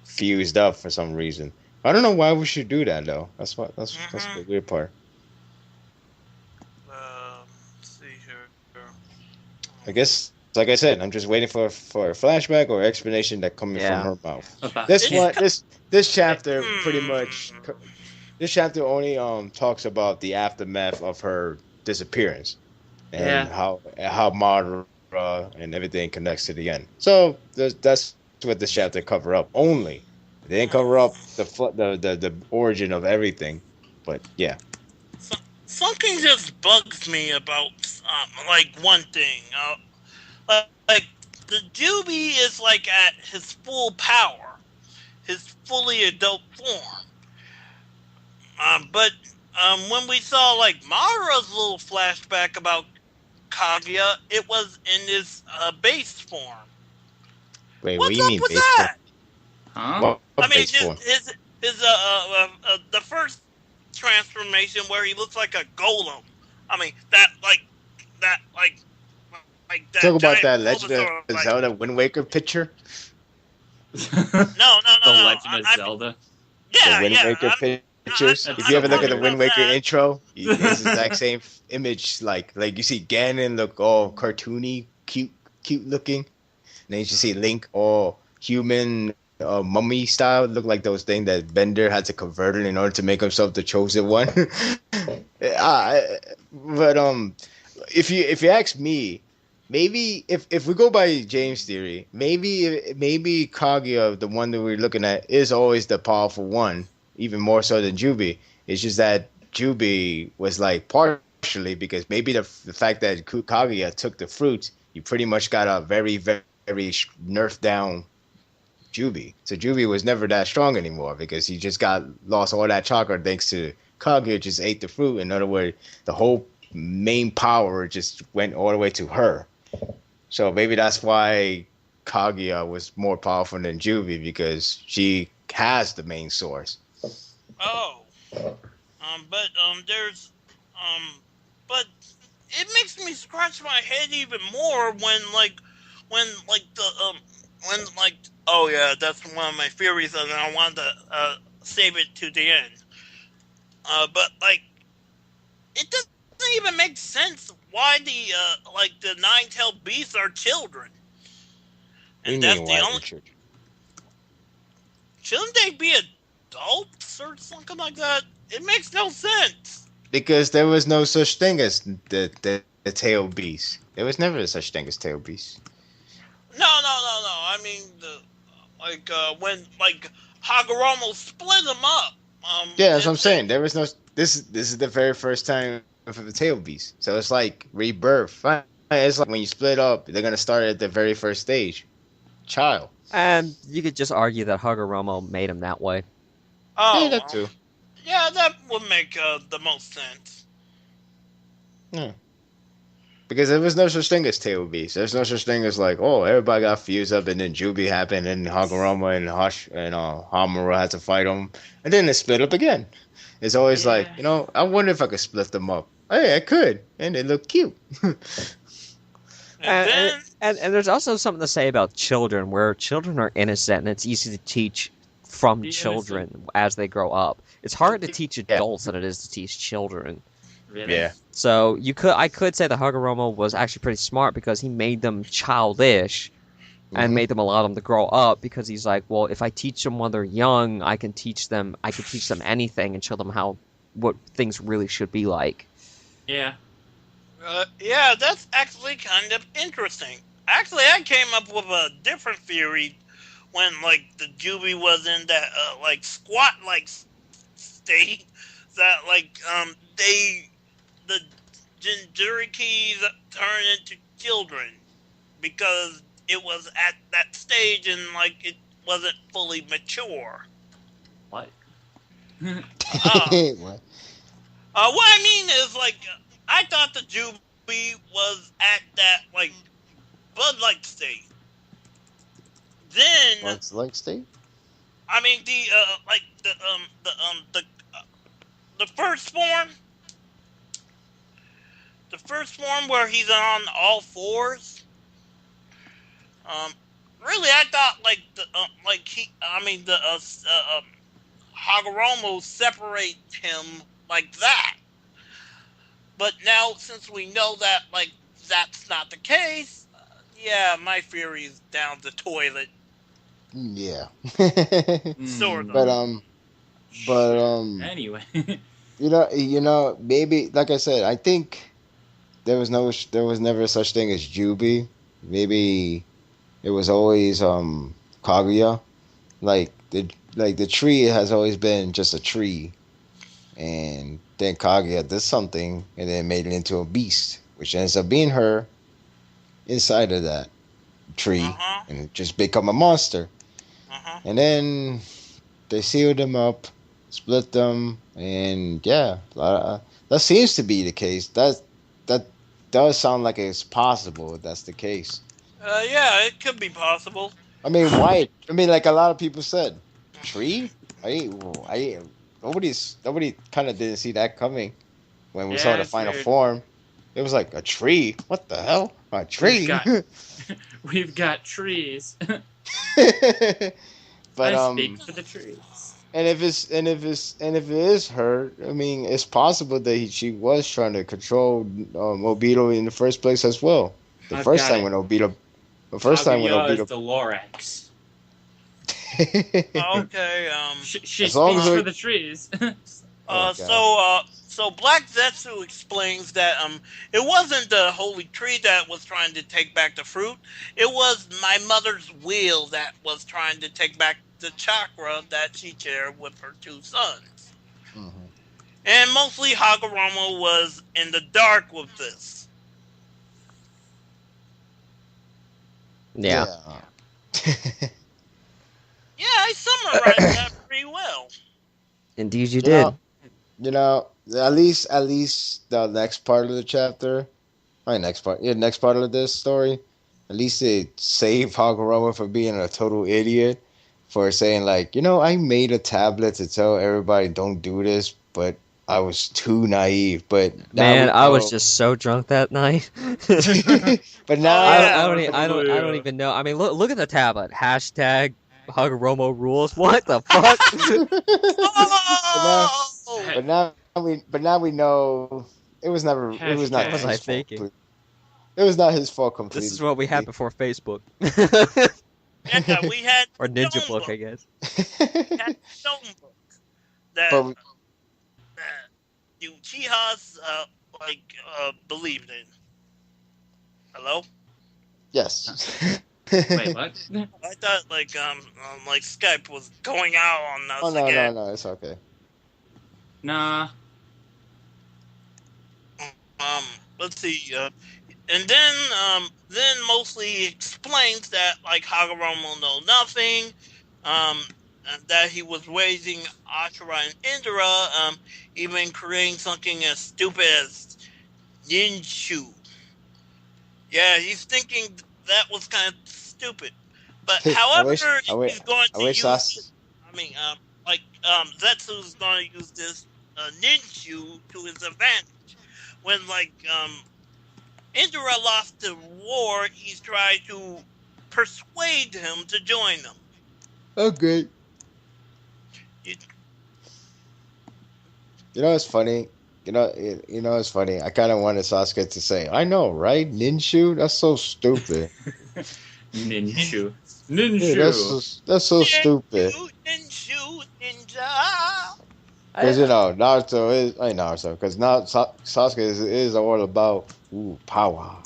fused up for some reason. I don't know why we should do that though. That's the weird part. Let's see here. I guess, like I said, I'm just waiting for a flashback or explanation that coming from her mouth. This chapter pretty much. This chapter only talks about the aftermath of her disappearance and how Madara and everything connects to the end. So that's what this chapter cover up only. They didn't cover up the origin of everything, but yeah. Something just bugs me about like one thing. Like the Juby is like at his full power, his fully adult form. But when we saw like Madara's little flashback about Kaguya, it was in his base form. Wait, what do you mean with base that? form? Huh? I mean, his the first transformation where he looks like a golem. I mean, that. Talk about that Legend of Zelda Wind Waker picture. No. The Legend of Zelda. Yeah, the Wind Waker pictures. If you ever look at the Wind Waker intro, it's the exact same image. Like you see Ganon look all cartoony, cute looking. And then you see Link all human, mummy style. Look like those things that Bender had to convert it in order to make himself the chosen one. But if you ask me, maybe if we go by James' theory, maybe Kaguya, the one that we're looking at, is always the powerful one, even more so than Juby. It's just that Juby was like partially, because maybe the fact that Kaguya took the fruit, you pretty much got a very, very, very nerfed down Juby. So Juby was never that strong anymore because he just lost all that chakra thanks to Kaguya just ate the fruit. In other words, the whole main power just went all the way to her. So maybe that's why Kaguya was more powerful than Juby, because she has the main source. Oh. But it makes me scratch my head even more when oh yeah, that's one of my theories, and I wanted to save it to the end. But like, it doesn't even make sense why the nine-tailed beasts are children. And that's the only children. Shouldn't they be adults or something like that? It makes no sense. Because there was no such thing as the tail beast. There was never such thing as tail beast. No. I mean, when Hagoromo split them up. Yeah, that's what I'm saying. There was no. This is the very first time for the tail beast. So it's like rebirth. It's like when you split up, they're gonna start at the very first stage, child. And you could just argue that Hagoromo made him that way. Oh, yeah, that too. Yeah, that would make the most sense. Yeah. Because there was no such thing as tail beast. There's no such thing as like, oh, everybody got fused up and then Juby happened and Hagoromo and Hamura had to fight him, and then they split up again. It's always like, I wonder if I could split them up. Hey, I could, and they look cute. and there's also something to say about children, where children are innocent and it's easy to teach from children as they grow up. It's harder to teach adults than it is to teach children. Really? Yeah. So I could say that Hagoromo was actually pretty smart because he made them childish and made them allow them to grow up because he's like, well, if I teach them while they're young, I can teach them anything and show them what things really should be like. Yeah. Yeah, that's actually kind of interesting. Actually, I came up with a different theory when, like, the Juby was in that, like, squat-like state that, like, the Jinchurikis turn into children because it was at that stage and, like, it wasn't fully mature. What? What? What I mean is, like, I thought the Juby was at that, like, bud-like state. Then Bud-like state? I mean the first form. The first form where he's on all fours. Really, I thought Hagoromo separate him like that. But now, since we know that, like, that's not the case, yeah, my theory is down the toilet. Yeah. Sort of. But Anyway. you know, maybe like I said, I think there was never such thing as Juby. Maybe it was always Kaguya. Like the tree has always been just a tree, and then Kaguya did something and then made it into a beast, which ends up being her inside of that tree, and it just become a monster. And then they sealed them up, split them, and yeah, that seems to be the case. That does sound like it's possible if that's the case. Yeah, it could be possible. I mean, why? I mean, like a lot of people said, tree. Nobody kind of didn't see that coming when we saw the final form. It was like a tree. What the hell? A tree? We've got trees. But I speak for the trees. And if it is her, I mean, it's possible that she was trying to control Obito in the first place as well. The first time when Obito is the Lorax. Okay. She speaks for the trees. So Black Zetsu explains that it wasn't the holy tree that was trying to take back the fruit. It was my mother's will that was trying to take back the chakra that she shared with her two sons. Mm-hmm. And mostly Hagoromo was in the dark with this. Yeah. Yeah, I summarized that pretty well. Indeed, you did. You know, at least the next part of the chapter, next part of this story, at least it saved Hagoromo from being a total idiot, for saying like, I made a tablet to tell everybody don't do this, but I was too naive. But man, I was just so drunk that night. But now I don't even know. I mean, look at the tablet. Hashtag Hagoromo rules. What the fuck? But now we know it was never. It was not. What was I thinking? It was not his fault completely. This is what we had before Facebook. Yeah, we had or Ninja Book, I guess. We had stone books that Uchihas believed in. Hello? Yes. Wait, what? I thought like Skype was going out on us again. No, it's okay. Nah. Let's see. And then mostly explains that like Hagoromo know nothing. That he was raising Ashura and Indra. Even creating something as stupid as Ninshu. Yeah, he's thinking that was kind of stupid. But however, he's going to use this, Zetsu's going to use this Ninshu to his advantage. When Indra lost the war, he's trying to persuade him to join them. Okay. It's funny. It's funny. I kind of wanted Sasuke to say, "I know, right? Ninshu? That's so stupid." Ninshu. Dude, that's so stupid. Ninja. Because Naruto is Naruto. Because Sasuke is all about power.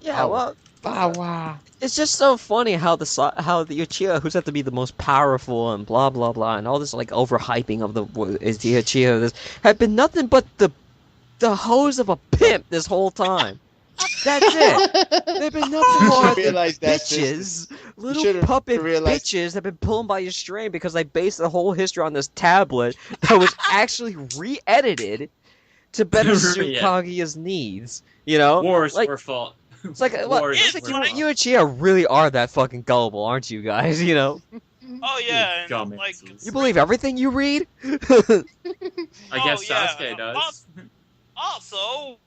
Yeah, power, well, power. it's just so funny how the Uchiha who's have to be the most powerful and blah blah blah and all this like overhyping of the Uchiha this have been nothing but the hose of a pimp this whole time. That's it. They've been nothing more than bitches, little puppet bitches have been pulling by your string because they based the whole history on this tablet that was actually re-edited to better suit Kaguya's needs. You know, Wars were fault. It's like, you Uchiha really are that fucking gullible, aren't you guys? You know. Oh yeah, and, like you believe everything you read. I guess Sasuke does. Also,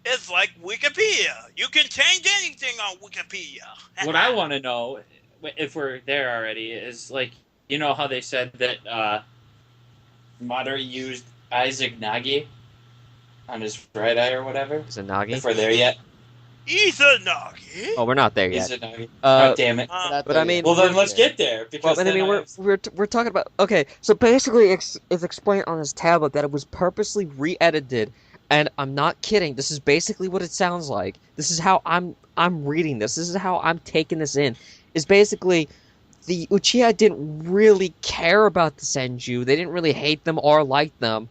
it's like Wikipedia. You can change anything on Wikipedia. What I want to know, if we're there already, is like, you know how they said that Madara used Isaac Nagi on his right eye or whatever? Izanagi? If we're there yet. Izanagi? Oh, we're not there yet. Izanagi. Oh, damn it. But I mean... Well, then let's get there. Because well, I mean, we're talking about... Okay, so basically it's explained on this tablet that it was purposely re-edited. And I'm not kidding. This is basically what it sounds like. This is how I'm reading this. This is how I'm taking this in. Is basically the Uchiha didn't really care about the Senju. They didn't really hate them or like them.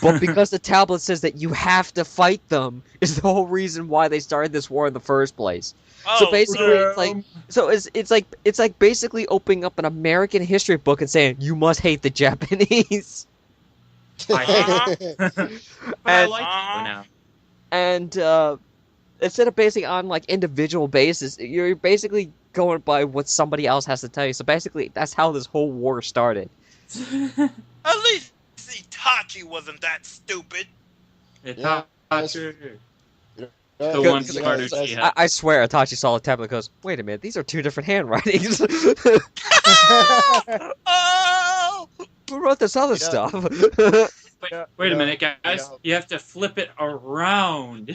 But because the tablet says that you have to fight them is the whole reason why they started this war in the first place. So basically it's like basically opening up an American history book and saying you must hate the Japanese. And instead of basing on like individual basis, you're basically going by what somebody else has to tell you. So basically, that's how this whole war started. At least Itachi wasn't that stupid. Itachi. The one smart Uchiha. I swear, Itachi saw the tablet and goes, "Wait a minute, these are two different handwritings." Oh! Who wrote this other stuff? Wait a minute, guys. You have to flip it around.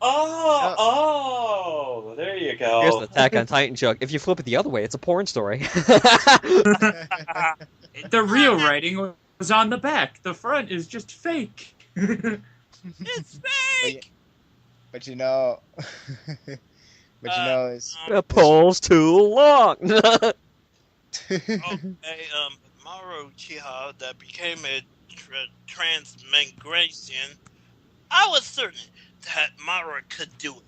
Oh, there you go. Here's an Attack on Titan joke. If you flip it the other way, it's a porn story. The real writing was on the back. The front is just fake. It's fake! But you know... it's... The pole's too long! Maru Uchiha that became a transmigration, I was certain that Madara could do it.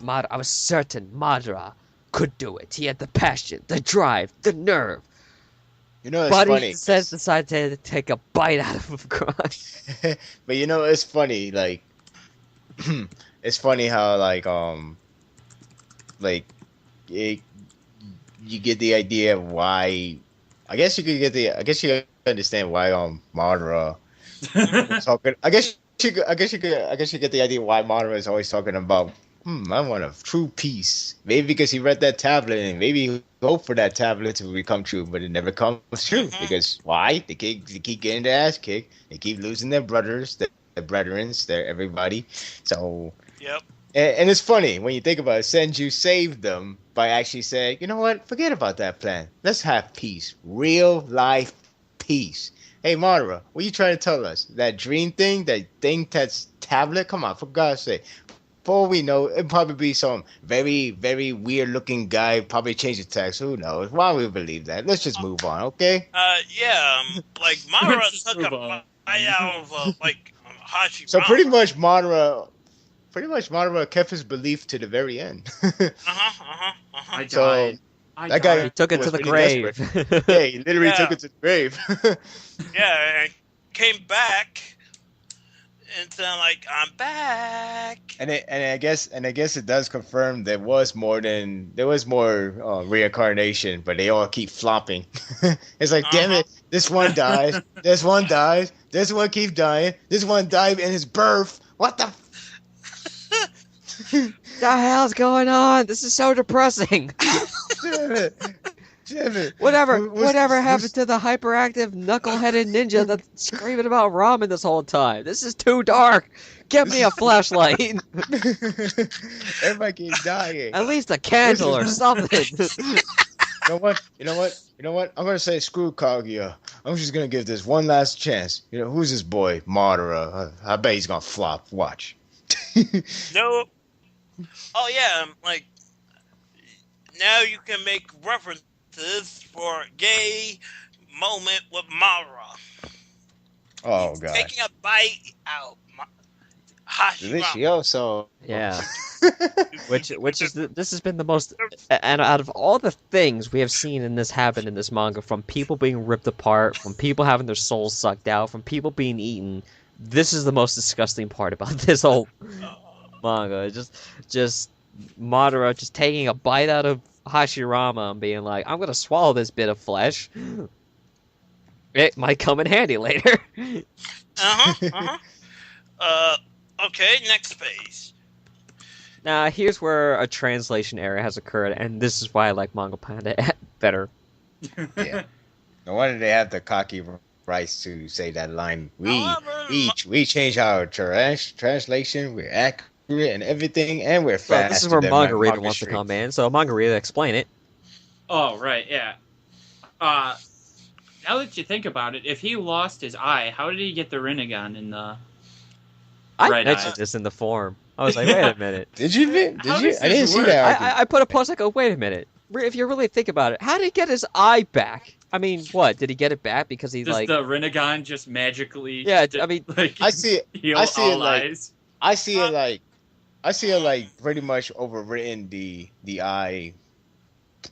I was certain Madara could do it. He had the passion, the drive, the nerve. You know, it's but funny. He says decided to take a bite out of him. But you know, it's funny. Like, it's funny how you get the idea of why. I guess you understand why Madara talking. I guess you get the idea why Madara is always talking about. I want a true peace. Maybe because he read that tablet and maybe he hoped for that tablet to become true, but it never comes true. Because why? They keep getting their ass kicked. They keep losing their brothers, their brethrens, their everybody. So. Yep. And it's funny when you think about it. Senju saved them by actually saying, you know what? Forget about that plan. Let's have peace. Real life peace. Hey, Madara, what are you trying to tell us? That dream thing? That thing that's tablet? Come on, for God's sake. For all we know, it'd probably be some very, very weird-looking guy. Probably change the text. Who knows? Why would we believe that? Let's just move on, okay? Like Madara took a bite out of Hashirama. So pretty much Madara kept his belief to the very end. I died. That guy he took it to the grave. Yeah, he literally took it to the grave. Yeah, and came back. And then, like, I'm back. And I guess it does confirm there was more reincarnation, but they all keep flopping. It's like, damn it, this one dies, this one dies, this one keeps dying, this one died in his birth. What the? The hell's going on? This is so depressing. Damn it. damn it. Whatever happened to the hyperactive, knuckleheaded ninja that's screaming about ramen this whole time? This is too dark. Get me a flashlight. Everybody keeps dying. At least a candle or something. You know what? I'm gonna say screw Kaguya. I'm just gonna give this one last chance. Who's this boy, Madara? I bet he's gonna flop. Watch. No. Oh yeah, like now you can make references for gay moment with Madara. Oh He's god. taking a bite out Hashirama. Delicioso. Yeah. This has been the most, and out of all the things we have seen in this happen in this manga, from people being ripped apart, from people having their souls sucked out, from people being eaten, this is the most disgusting part about this whole manga. Just Madara just taking a bite out of Hashirama and being like, I'm gonna swallow this bit of flesh. It might come in handy later. Okay, next page. Now, here's where a translation error has occurred, and this is why I like Manga Panda better. Yeah. No wonder they have the cocky rights to say that line. We change our translation. We're accurate and everything, and we're So fast. this is where Mangareader wants to come in. So Mangareader, explain it. Oh, right, yeah. Now that you think about it, if he lost his eye, how did he get the Rinnegan in the I right mentioned eye? this in the forum. I was like, wait a minute. Did you? I does didn't this see work? that. Argument. I put a post, I go, wait a minute. If you really think about it, how did he get his eye back? I mean, what? Did he get it back because he, Does like... the Rinnegan just magically... Yeah, I mean... like, I see it. heal I see it all like. eyes? I see it like pretty much overwritten the eye.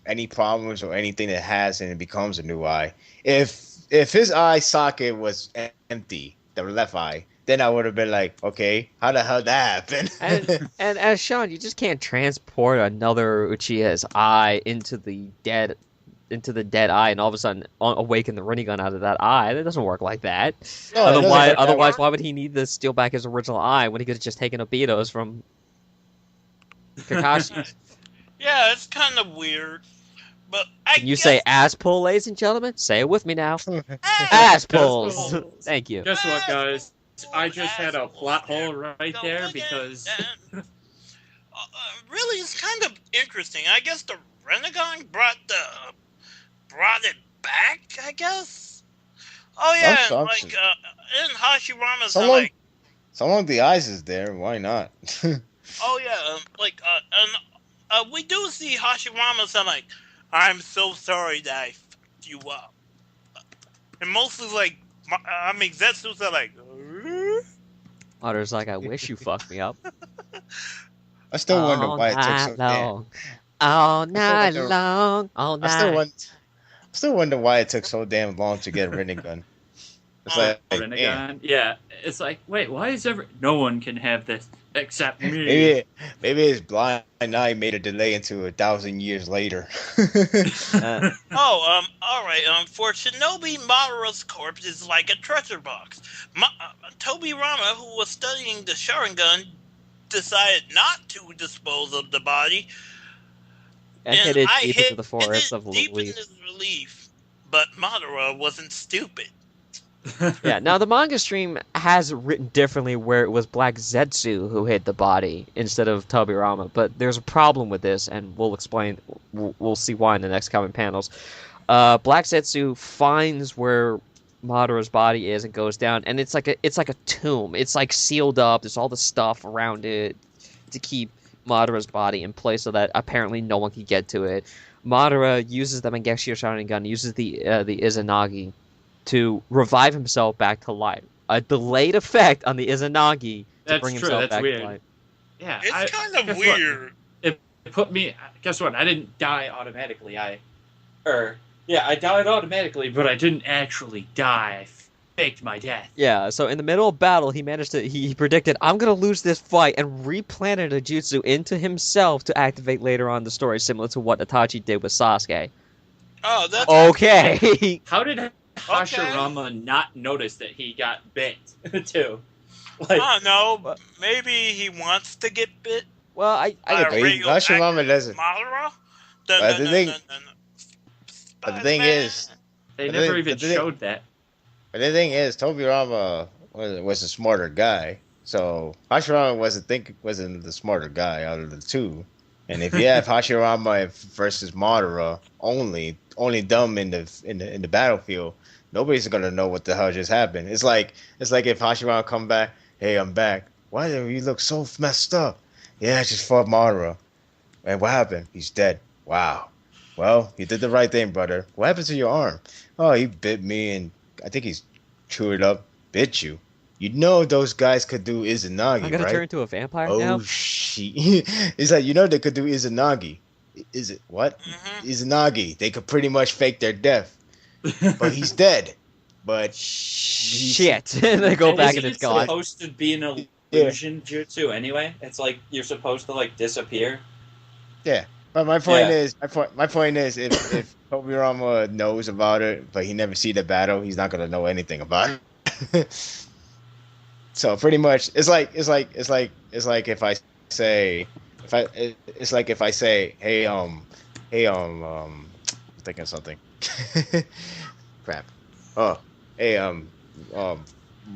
Any problems or anything that has and it becomes a new eye. If his eye socket was empty, the left eye, then I would have been like, okay, how the hell that happened? and as Sean, you just can't transport another Uchiha's eye into the dead eye, and all of a sudden awaken the Rinnegan out of that eye. That doesn't work like that. No, it doesn't work that otherwise, way. why would he need to steal back his original eye when he could have just taken Obito's from Kakashi? Yeah, it's kind of weird, but Can you say ass pull, ladies and gentlemen? Say it with me now. Ass pulls. Thank you. Guess what, guys? I just had a plot hole right there because... really, it's kind of interesting. I guess the Rinnegan brought it back, I guess? Oh, yeah, and, like, in Hashirama's Some of the eyes is there. Why not? oh, yeah, we do see Hashirama say, like, I'm so sorry that I fucked you up. And mostly, like, Zetsu's like, Otter's like, I wish you fucked me up. I still wonder why it took so damn. All night long. All night. I still wonder why it took so damn long to get a Rinnegan. It's like, Rinnegan? Yeah. It's like, wait, why is no one can have this except me? Maybe his blind eye made a delay into 1,000 years later. Alright, for Shinobi, Madara's corpse is like a treasure box. Tobirama, who was studying the Sharingan, decided not to dispose of the body. And hid it deep into the forest of deep in relief. his relief. But Madara wasn't stupid. Yeah, now the manga stream has written differently where it was Black Zetsu who hid the body instead of Tobirama, but there's a problem with this, and we'll explain, we'll see why in the next coming panels. Black Zetsu finds where Madara's body is and goes down, and it's like a tomb. It's like sealed up, there's all the stuff around it to keep Madara's body in place so that apparently no one can get to it. Madara uses the Mangekyou Sharingan, uses the Izanagi to revive himself back to life. A delayed effect on the Izanagi to bring himself back to life. Yeah, it's kind of weird. It put me. Guess what? I didn't die automatically. I died automatically, but I didn't actually die. I faked my death. Yeah, so in the middle of battle, he predicted, I'm gonna lose this fight, and replanted a jutsu into himself to activate later on in the story, similar to what Itachi did with Sasuke. Oh, that's okay. How did Hashirama not notice that he got bit too? Like, I don't know. Maybe he wants to get bit. Well, I Hashirama doesn't. Madara? The thing. But the thing is, They But never they- even but they- showed that. but the thing is, Tobirama was a smarter guy. So Hashirama wasn't the smarter guy out of the two. And if you have Hashirama versus Madara only dumb in the battlefield, nobody's gonna know what the hell just happened. It's like if Hashirama come back, hey, I'm back. Why do you look so messed up? Yeah, I just fought Madara. And what happened? He's dead. Wow. Well, you did the right thing, brother. What happened to your arm? Oh, he bit me, and I think he's chewed it up. Bit you? You know those guys could do Izanagi, I'm gonna right? turn into a vampire Oh now. shit! It's like they could do Izanagi. Is it what? Mhm. Izanagi. They could pretty much fake their death, but he's dead. But Shit. And they go And back isn't and it's it gone. supposed to be an illusion jutsu anyway? It's like you're supposed to like disappear. but my point Yeah. is, my point is, if Tobirama knows about it, but he never see the battle, he's not gonna know anything about it. So pretty much, it's like if I say, hey, I'm thinking of something. Crap. Oh, hey,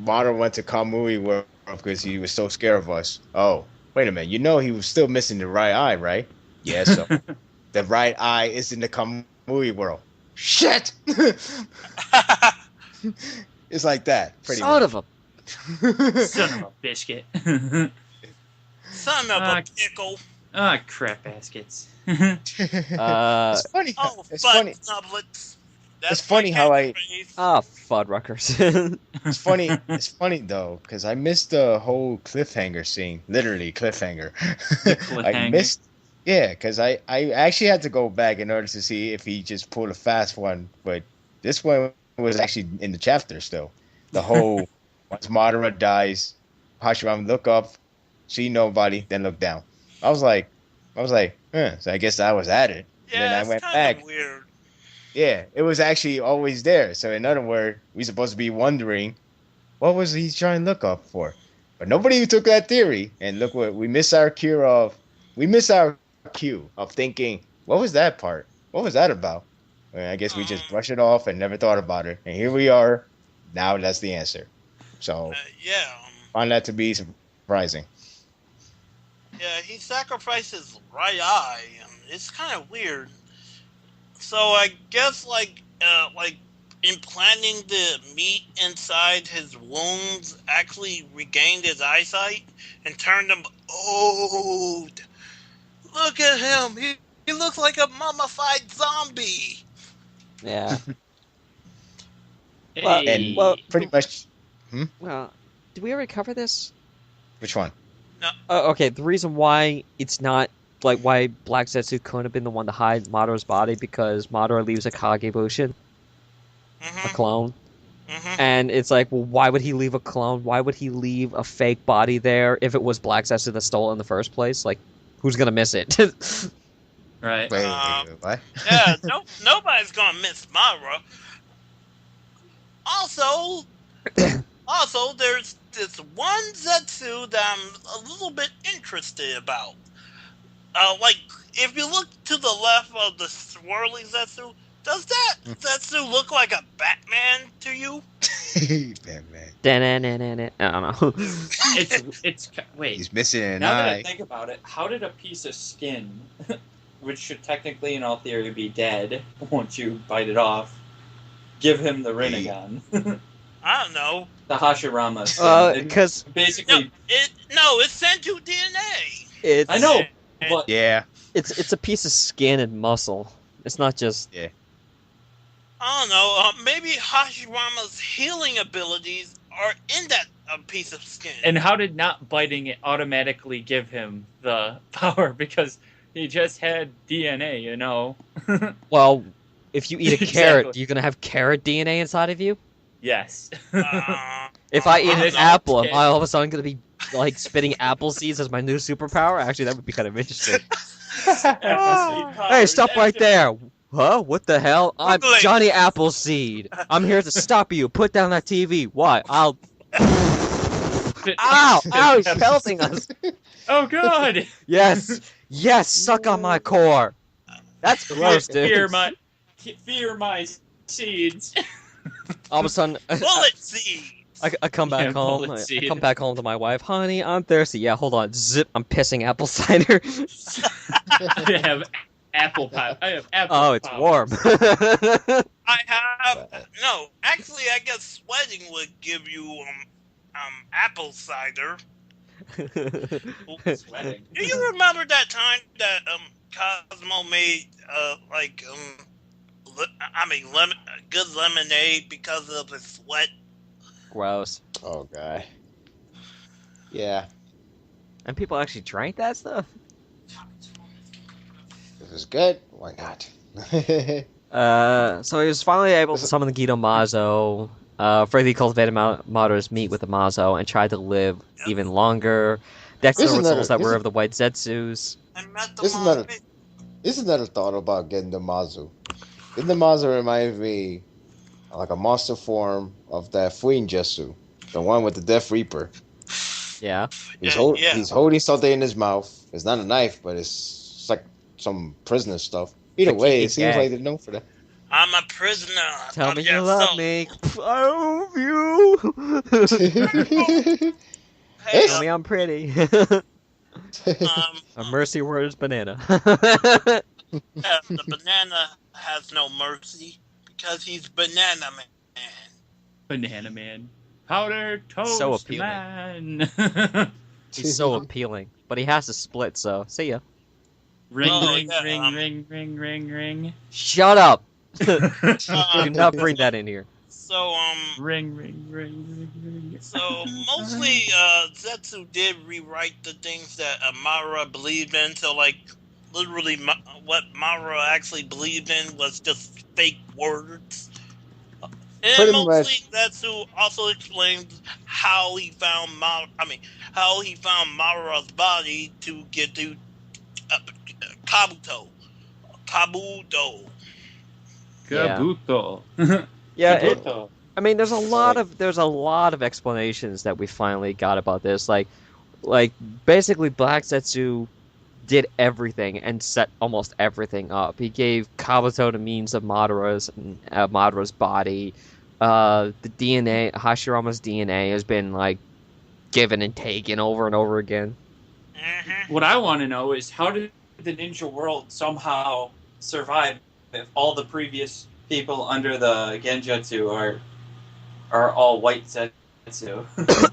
Madara went to Kamui World because he was so scared of us. Oh, wait a minute. You know he was still missing the right eye, right? Yeah, so the right eye is in the Kamui World. Shit! It's like that, pretty Son much. of a. Son of a biscuit. Son of a pickle. Ah, crap baskets. It's funny. Oh, It's fun funny. nublets. It's funny how I- catchphrase. Ah, Fuddruckers. It's funny. It's funny though, because I missed the whole cliffhanger scene. Literally cliffhanger. I Cliffhanger. missed. Yeah, because I actually had to go back in order to see if he just pulled a fast one, but this one was actually in the chapter still. The whole once Madara dies, Hashirama look up, see nobody, then look down. I was like, so I guess I was at it. Yeah, And then I it's went kind back. of weird. Yeah, it was actually always there. So in other words, we supposed to be wondering what was he trying to look up for. But nobody took that theory. And look what we miss our cue of thinking, what was that part? What was that about? And I guess we just brushed it off and never thought about it. And here we are. Now that's the answer. So Yeah. find that to be surprising. Yeah, he sacrificed his right eye. It's kind of weird. So I guess like implanting the meat inside his wounds actually regained his eyesight and turned him old. Look at him. He looks like a mummified zombie. Yeah. Hey. And Well- pretty much, Well, did we already cover this? which one? Okay, the reason why it's not like why Black Zetsu couldn't have been the one to hide Madara's body because Madara leaves a Kagebushin, a Mm-hmm. clone, Mm-hmm. and it's like, well, why would he leave a clone? Why would he leave a fake body there if it was Black Zetsu that stole it in the first place? Like, who's gonna miss it? Right. Wait, what? Yeah, nobody's gonna miss Mara. Also, there's this one Zetsu that I'm a little bit interested about. Like, if you look to the left of the swirly Zetsu, does that Zetsu look like a Batman to you? Batman. I don't know. It's wait. He's missing an Now that I eye. think about it, how did a piece of skin, which should technically in all theory be dead once you bite it off, give him the Rinnegan? I don't know. The Hashirama skin. Because Basically, It's Senju DNA. it's I know, but Yeah. it's a piece of skin and muscle. It's not just I don't know. Maybe Hashirama's healing abilities are in that piece of skin. and how did not biting it automatically give him the power? Because he just had DNA, you know. well, if you eat a carrot, Exactly. you're gonna have carrot DNA inside of you. Yes. If I eat an There's apple, okay. am I all of a sudden gonna be like spitting apple seeds as my new superpower? Actually, that would be kind of interesting. Hey, stop right there! Huh? What the hell? I'm Googling. Johnny Appleseed. I'm here to stop you. Put down that TV. Why? Ow! Ow! He's pelting us. Oh God! Yes, yes. Suck on my core. That's gross, dude. fear my seeds. All of a sudden, Bullet seeds. I come back Yeah, home. bullet I seed. come back home to my wife. Honey, I'm thirsty. Yeah, hold on. Zip. I'm pissing apple cider. I have apple pie. I have apple. Oh, it's powers. warm. I have no. Actually, I guess sweating would give you apple cider. Sweating. Do you remember that time that Cosmo made good lemonade because of his sweat? Gross. Oh god. Yeah, And people actually drank that stuff? if it's good, why not? So he was finally able to summon the Gito Mazo. Further, he cultivated Madara's meat with the Mazo and tried to live even longer. Dex Isn't the that souls a- that were isn't- of the White Zetsus. I met the Isn't mom. that This is another thought about getting the Mazu. Getting the Mazu reminds me like a monster form of that Fuinjetsu, the one with the Death Reaper. Yeah. He's holding something in his mouth. It's not a knife, but it's like some prisoner stuff. Either Like way, he it seems gagged. like they're known for that. I'm a prisoner. Tell of me your you love soul. me. I love you. Hey, Tell me I'm pretty. A mercy word is banana. the banana has no mercy because he's banana man. Banana Man. Powder toast So appealing. man. He's so appealing. But he has to split, so see ya. Ring, Oh, ring, yeah, ring, ring, ring, ring, ring. Shut up! Do Uh, not bring that in here. so Ring, ring, ring, ring, ring. So mostly, Zetsu did rewrite the things that Amara believed in. So like, literally, what Mara actually believed in was just fake words. And Pretty mostly, Zetsu also explains how he found how he found Mara's body to get to Kabuto. Kabuto. Yeah. Kabuto. Yeah, Kabuto. I mean, there's a lot of explanations that we finally got about this. Like basically, Black Zetsu did everything and set almost everything up. He gave Kabuto the means of Madara's body. The DNA, Hashirama's DNA, has been like given and taken over and over again. Mm-hmm. What I want to know is how did the ninja world somehow survive if all the previous people under the Genjutsu are all white Zetsu?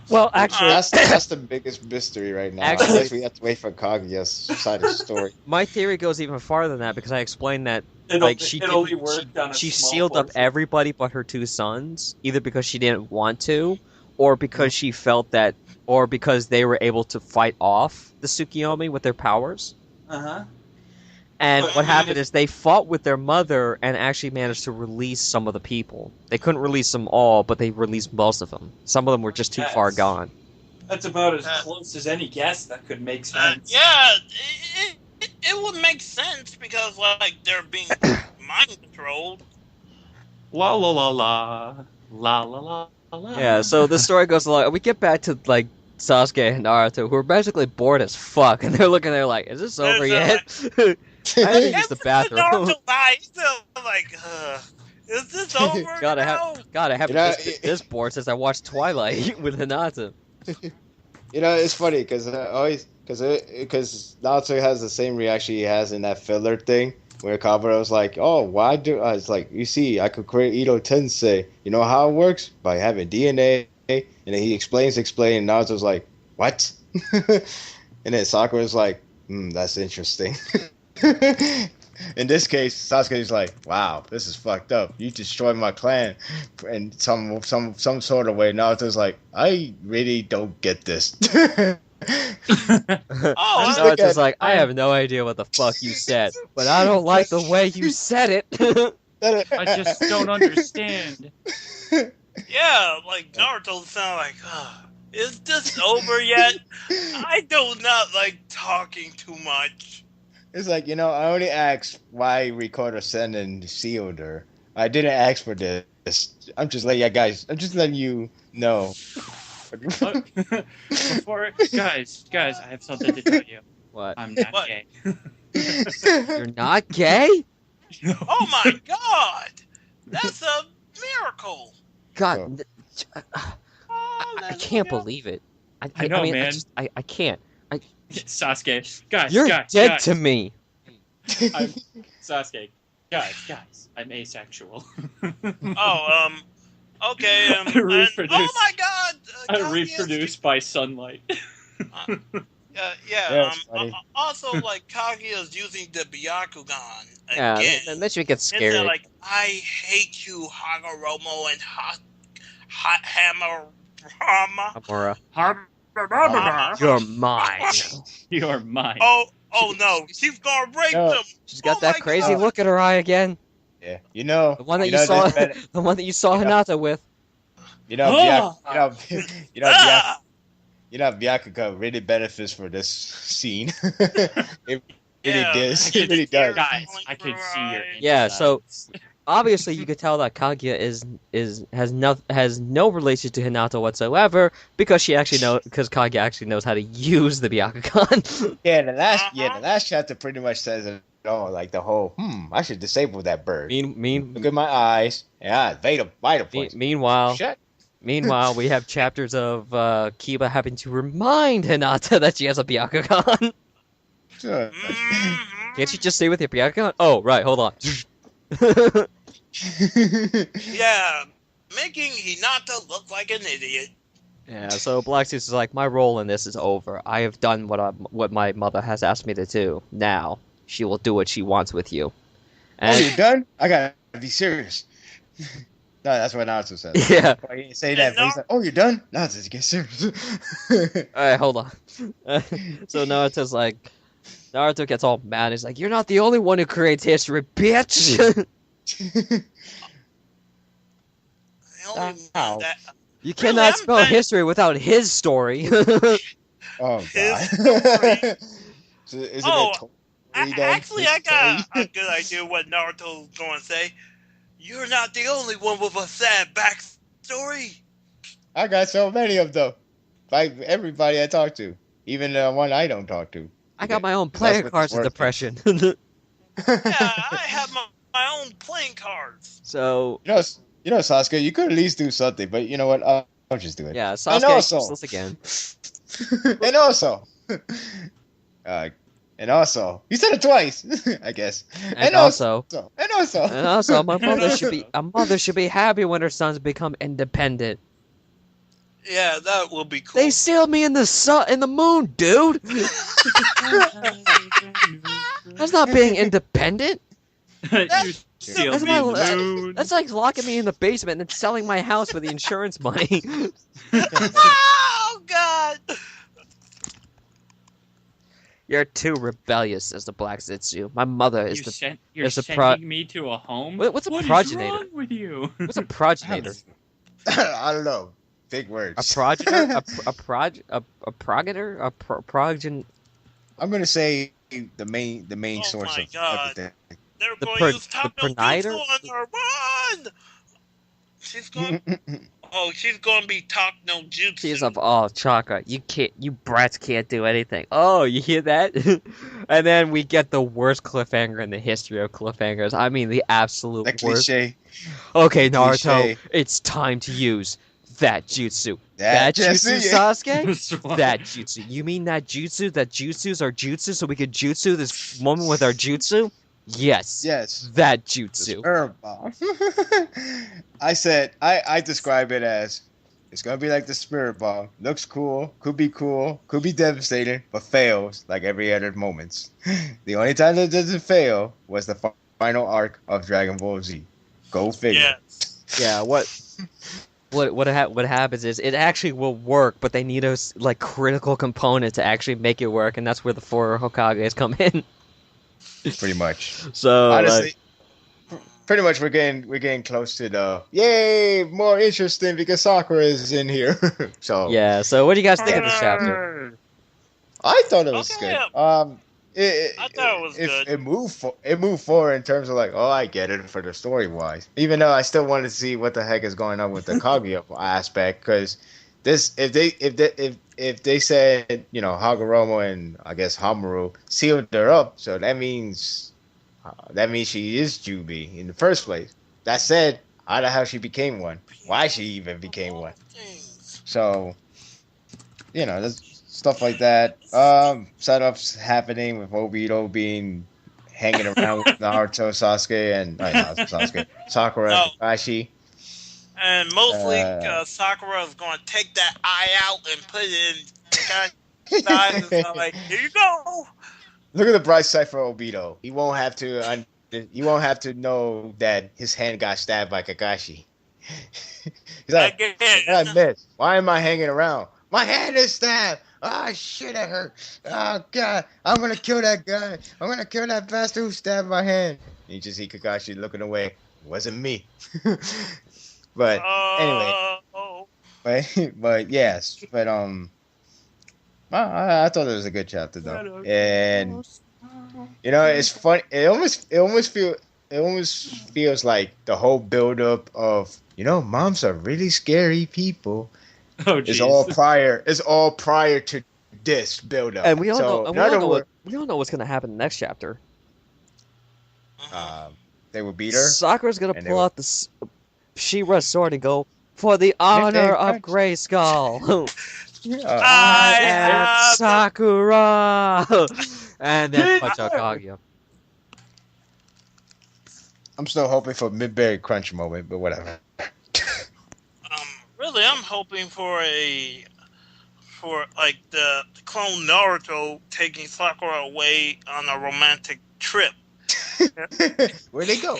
Well, actually, That's the biggest mystery right now. Actually- I guess we have to wait for Kaguya's side of the story. my theory goes even farther than that because I explained that It like only worked on a she small sealed up portion. everybody but her two sons, either because she didn't want to, or because she felt that, or because they were able to fight off the Tsukiyomi with their powers. Uh-huh. And But what I mean, happened is they fought with their mother and actually managed to release some of the people. They couldn't release them all, but they released most of them. Some of them were just too far Yes. gone. That's about as close as any guess that could make sense. Yeah, it would make sense because like they're being mind controlled. La la la la. La la la la. Yeah, so the story goes along. We get back to like Sasuke and Naruto, who are basically bored as fuck, and they're looking there like, "Is this over yet?" I have to use the bathroom. Naruto died. He's still like, is this over God, now? I haven't You know, this bored since I watched Twilight with Hinata. You know, it's funny because Naruto has the same reaction he has in that filler thing where Kabuto's like, "Oh, why do?" It's like, you see, I could create Ito Tensei. You know how it works? By having DNA. And then he explains, and Naruto's like, "What?" And then Sakura's like, "That's interesting." In this case, Sasuke's like, "Wow, this is fucked up. You destroyed my clan," and some sort of way. Naruto's like, "I really don't get this." Oh, So it's just like, I have no idea what the fuck you said, but I don't like the way you said it. I just don't understand. yeah, like Naruto sound like, is this over yet? I do not like talking too much. It's like, I only asked why Recorder sent and sealed her. I didn't ask for this. I'm just letting you know. Before, guys, I have something to tell you. What? I'm not What? gay. You're not gay? Oh my God! That's a miracle. God, Oh, I can't believe it. I know, mean, man. I can't. Sasuke, guys, You're guys, dead guys. to me. Sasuke, guys, I'm asexual. Oh, okay. I And, reproduce. oh my God! I Kaguya's- reproduce by sunlight. yeah. Yes, buddy. Also, like Kaguya's using the Byakugan Yeah, again. that makes me get And scared. they're like, I hate you, Hagoromo and Hot Hammer Brahma. Amora, you're mine. You're mine. Oh no, she's gonna rape No. them. She's got Oh that my crazy God. look in her eye again. Yeah, you know. The one that you you know, saw, this better- the one that you saw You know. Hinata with. You know, Ah! Byakuga really benefits for this scene. It really Yeah, does. I It could really hear does. Guys, I can see your Yeah, so- insides. Obviously, you could tell that Kaguya has no relation to Hinata whatsoever because Kaguya actually knows how to use the Byakugan. Yeah, the last chapter pretty much says it all. Like the whole, I should disable that bird. Look at my eyes. Yeah, vital points. Meanwhile, Shut. Meanwhile, we have chapters of Kiba having to remind Hinata that she has a Byakugan. Mhm. Can't you just stay with your Byakugan? Oh, right, hold on. Yeah, making Hinata look like an idiot. Yeah, so Black Suits is like, my role in this is over. I have done what my mother has asked me to do. Now, she will do what she wants with you. Oh, And you're done? I gotta be serious. No, that's what Naruto said. yeah, Why he didn't say that? But he's like, oh, you're done? Naruto, get serious. alright, hold on. So Naruto gets all mad. He's like, you're not the only one who creates history, bitch! The only Ow. one that You Really, cannot I'm spell bad- history without his story. Oh, His God. So, isn't Oh, it totally done? actually, I got a good idea what Naruto's going to say. You're not the only one with a sad backstory. I got so many of them. Like everybody I talk to. Even the one I don't talk to. I got my own That's player what cards this of work depression. Yeah, I have my own playing cards. So, You know, Sasuke, you could at least do something, but you know what? I'll just do it. yeah, And Sasuke also- useless again. and also, you said it twice, I guess. And also, and also, my mother should be happy when her sons become independent. Yeah, that will be cool. They sealed me in the moon, dude. That's not being independent. You sealed That's me in my- the moon. That's like locking me in the basement and then selling my house for the insurance money. Oh, God. You're too rebellious, says the Black Zetsu. My mother is You're is the sending me to a home? What's a What is progenitor? wrong with you? What's a progenitor? I don't know. Big A words. progenitor? A progenitor? I'm gonna say the main Oh source my of God. everything. They're The going pro- to use top the no pronitor? jutsu on her. Run! She's going. She's going to be talk no jutsu. She's of all chakra. You brats can't do anything. Oh, you hear that? And then we get the worst cliffhanger in the history of cliffhangers. I mean, the absolute That worst. cliche. Okay, Naruto, Cliche. it's time to use that jutsu. That jutsu, jutsu, Sasuke? That jutsu. You mean that jutsu? That jutsus are jutsu so we could jutsu this woman with our jutsu? Yes. Yes. That The jutsu. spirit bomb. I describe it as it's gonna be like the spirit bomb. Looks cool, could be devastating, but fails like every other moments. The only time that doesn't fail was the final arc of Dragon Ball Z. Go figure. Yes. Yeah, what happens is it actually will work, but they need a critical component to actually make it work, and that's where the four Hokages come in. Pretty much. So Honestly, pretty much we're getting close to the yay, more interesting because Sakura is in here. So yeah. So what do you guys think of this chapter? I thought it was Okay, good. I thought it was good. It moved forward in terms of like, oh, I get it for the story wise. Even though I still wanted to see what the heck is going on with the Kaguya aspect, because this if they said Hagoromo and I guess Hamaru sealed her up, so that means that means she is Juby in the first place. That said, I don't know how she became one. Why she even became one. So, there's stuff like that. Setups happening with Obito being hanging around with Naruto, Sasuke, and Sakura, No. and Kakashi. And mostly Sakura is going to take that eye out and put it in Kakashi's eyes. And I'm like, here you go. Look at the bright side for Obito. He won't have to. You won't have to know that his hand got stabbed by Kakashi. He's like, I missed. Why am I hanging around? My hand is stabbed. Ah, shit, it hurt. Oh, God. I'm going to kill that guy. I'm going to kill that bastard who stabbed my hand. And you just see Kakashi looking away. It wasn't me. But anyway. But yes. But, I thought it was a good chapter, though. And, it's funny. It almost feels like the whole buildup of, moms are really scary people. Oh, it's all prior to this buildup. And we all know what's gonna happen in the next chapter. They will beat her. Sakura's gonna pull out the She-Ra sword and go, for the honor of Grayskull. I am Sakura. And then punch out Kaguya. I'm still hoping for mid-berry crunch moment, but whatever. Really, I'm hoping for the clone Naruto taking Sakura away on a romantic trip. Where'd they go?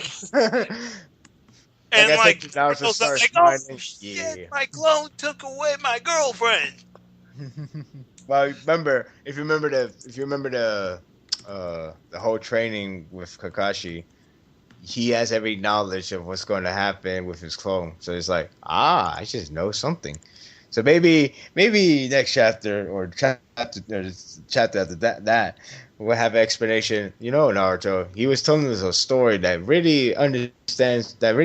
And Naruto starts smiling. Shit, my clone took away my girlfriend. Well, if you remember the whole training with Kakashi, he has every knowledge of what's going to happen with his clone. So it's like, I just know something. So maybe next chapter or chapter after that we'll have an explanation. Naruto, he was telling us a story that really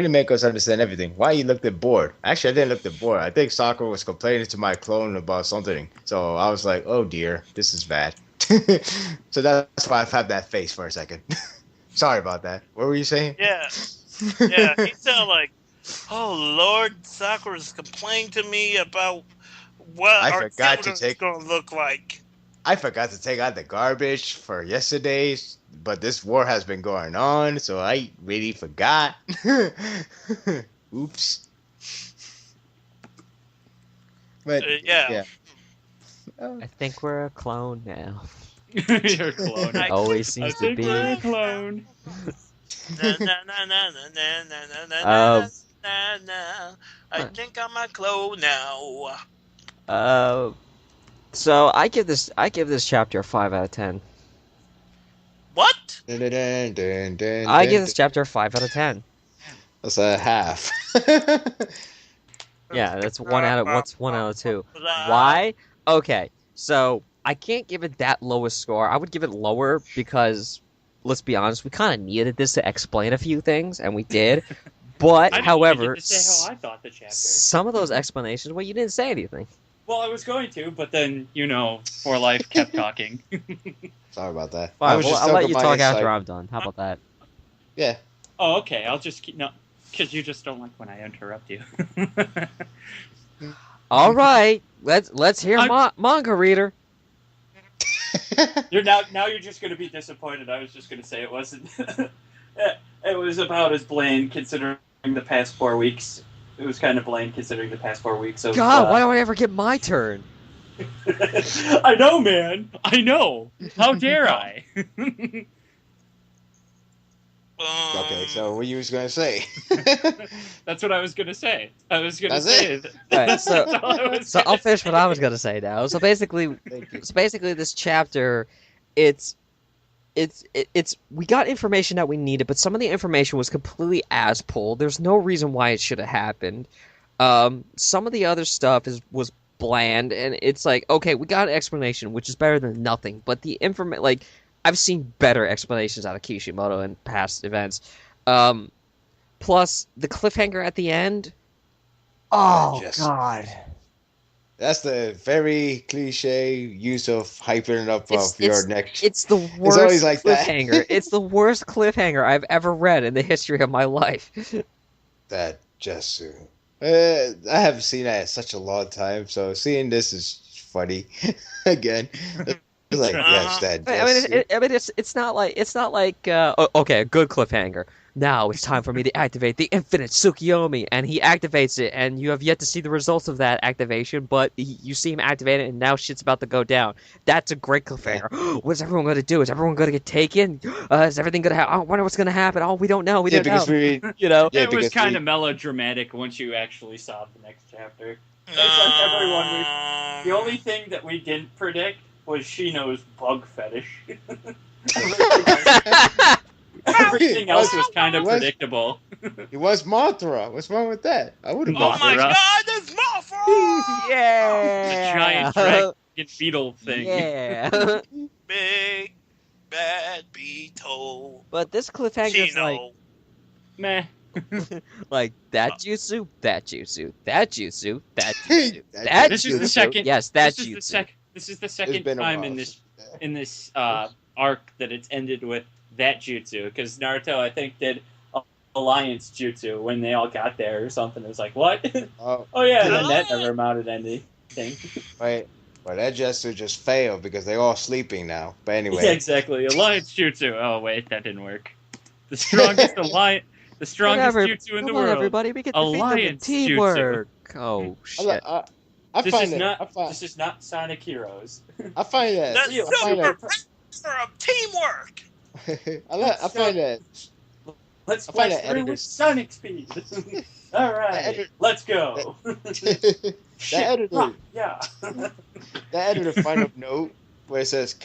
make us understand everything. Why you looked at bored? Actually, I didn't look at bored. I think Sakura was complaining to my clone about something. So I was like, oh dear, this is bad. So that's why I've had that face for a second. Sorry about that. What were you saying? Yeah. He sounded like, oh Lord, Sakura's complaining to me about what our children's going to look like. I forgot to take out the garbage for yesterday's, but this war has been going on, so I really forgot. Oops. But yeah. I think we're a clone now. You're a clone. Always seems to be. We're a clone. I think I'm a clone now. So I give this chapter a 5 out of 10. What? I give this chapter a 5 out of 10. That's a half. Yeah, that's 1 out of 2. Why? Okay, so I can't give it that lowest score. I would give it lower because, let's be honest, we kind of needed this to explain a few things, and we did. But, however, to say how I thought the chapter. Some of those explanations, well, you didn't say anything. Well, I was going to, but then, For Life kept talking. Sorry about that. Fine, I'll let you talk after I'm done. How about that? Yeah. Oh, okay. I'll just keep... No, because you just don't like when I interrupt you. All right. Let's hear Mangareader. Now you're just going to be disappointed. I was just going to say it wasn't... It was about as bland considering the past 4 weeks. It was kind of bland considering the past 4 weeks. Of, God, why don't I ever get my turn? I know, man. I know. How dare I? Okay, so what you was going to say? That's what I was going to say. I was going to say it. Right, so I'll finish what I was going to say now. So basically this chapter, it's we got information that we needed, but some of the information was completely ass-pulled. There's no reason why it should have happened. Some of the other stuff was bland, and it's like, okay, we got an explanation, which is better than nothing. But the information, I've seen better explanations out of Kishimoto in past events. Plus the cliffhanger at the end. Oh God! That's the very cliche use of hyping up of your next. It's the It's always worst like that. cliffhanger. It's the worst cliffhanger I've ever read in the history of my life. That Jesu. I haven't seen that in such a long time, so seeing this is funny again. It's like yes, that Jesu. I mean, it's not like okay, a good cliffhanger. Now it's time for me to activate the infinite Tsukiyomi, and he activates it, and you have yet to see the results of that activation, but you see him activate it, and now shit's about to go down. That's a great cliffhanger. What's everyone going to do? Is everyone going to get taken? Is everything going to happen? I wonder what's going to happen. Oh, we don't know. We don't know. You know, it was kind of melodramatic once you actually saw the next chapter. It's like everyone. The only thing that we didn't predict was Shino's bug fetish. Everything else was kind of predictable. It was Mothra. What's wrong with that? I would have. Oh my God, it's Mothra! Yeah, the giant dragon beetle thing. Yeah, big bad beetle. But this cliffhanger is like, meh. like that jutsu, that jutsu, that jutsu, that jutsu, that This jutsu. is the second. Yes, that this is jutsu. This is the second time in this arc that it's ended with that jutsu, because Naruto, I think, did Alliance Jutsu when they all got there or something. It was like, what? Oh yeah, and then that never amounted to anything. Right. Well, that Jutsu just failed because they're all sleeping now. But anyway. Yeah, exactly. Alliance Jutsu. Oh wait, that didn't work. The strongest alliance, the strongest jutsu in the world. Everybody, we can Alliance teamwork. Oh shit. This is not Sonic Heroes. I find that. That's super power of teamwork. I find that. Let's flash through with Sonic speed. All right, let's go. That editor. Yeah. That editor final note where it says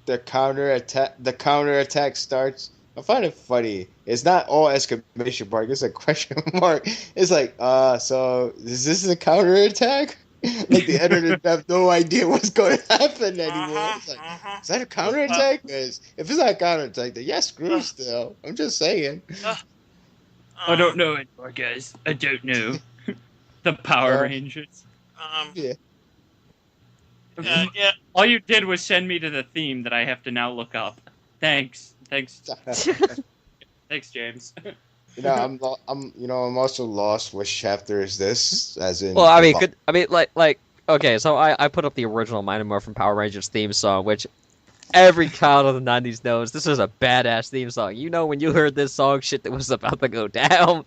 the counter attack starts. I find it funny. It's not all exclamation mark. It's a question mark. It's like, so is this a counter attack? Like the editor have no idea what's going to happen anymore. It's like, is that a counter attack? Because if it's not a counter attack, then yeah, screw still. I'm just saying. I don't know anymore, guys. I don't know. The Power Rangers. Yeah. Yeah. All you did was send me to the theme that I have to now look up. Thanks. Thanks, James. I'm also lost. Which chapter is this? As in, well, okay, so I put up the original Mighty Morphin Power Rangers theme song, which every child of the '90s knows. This is a badass theme song. You know, when you heard this song, shit that was about to go down.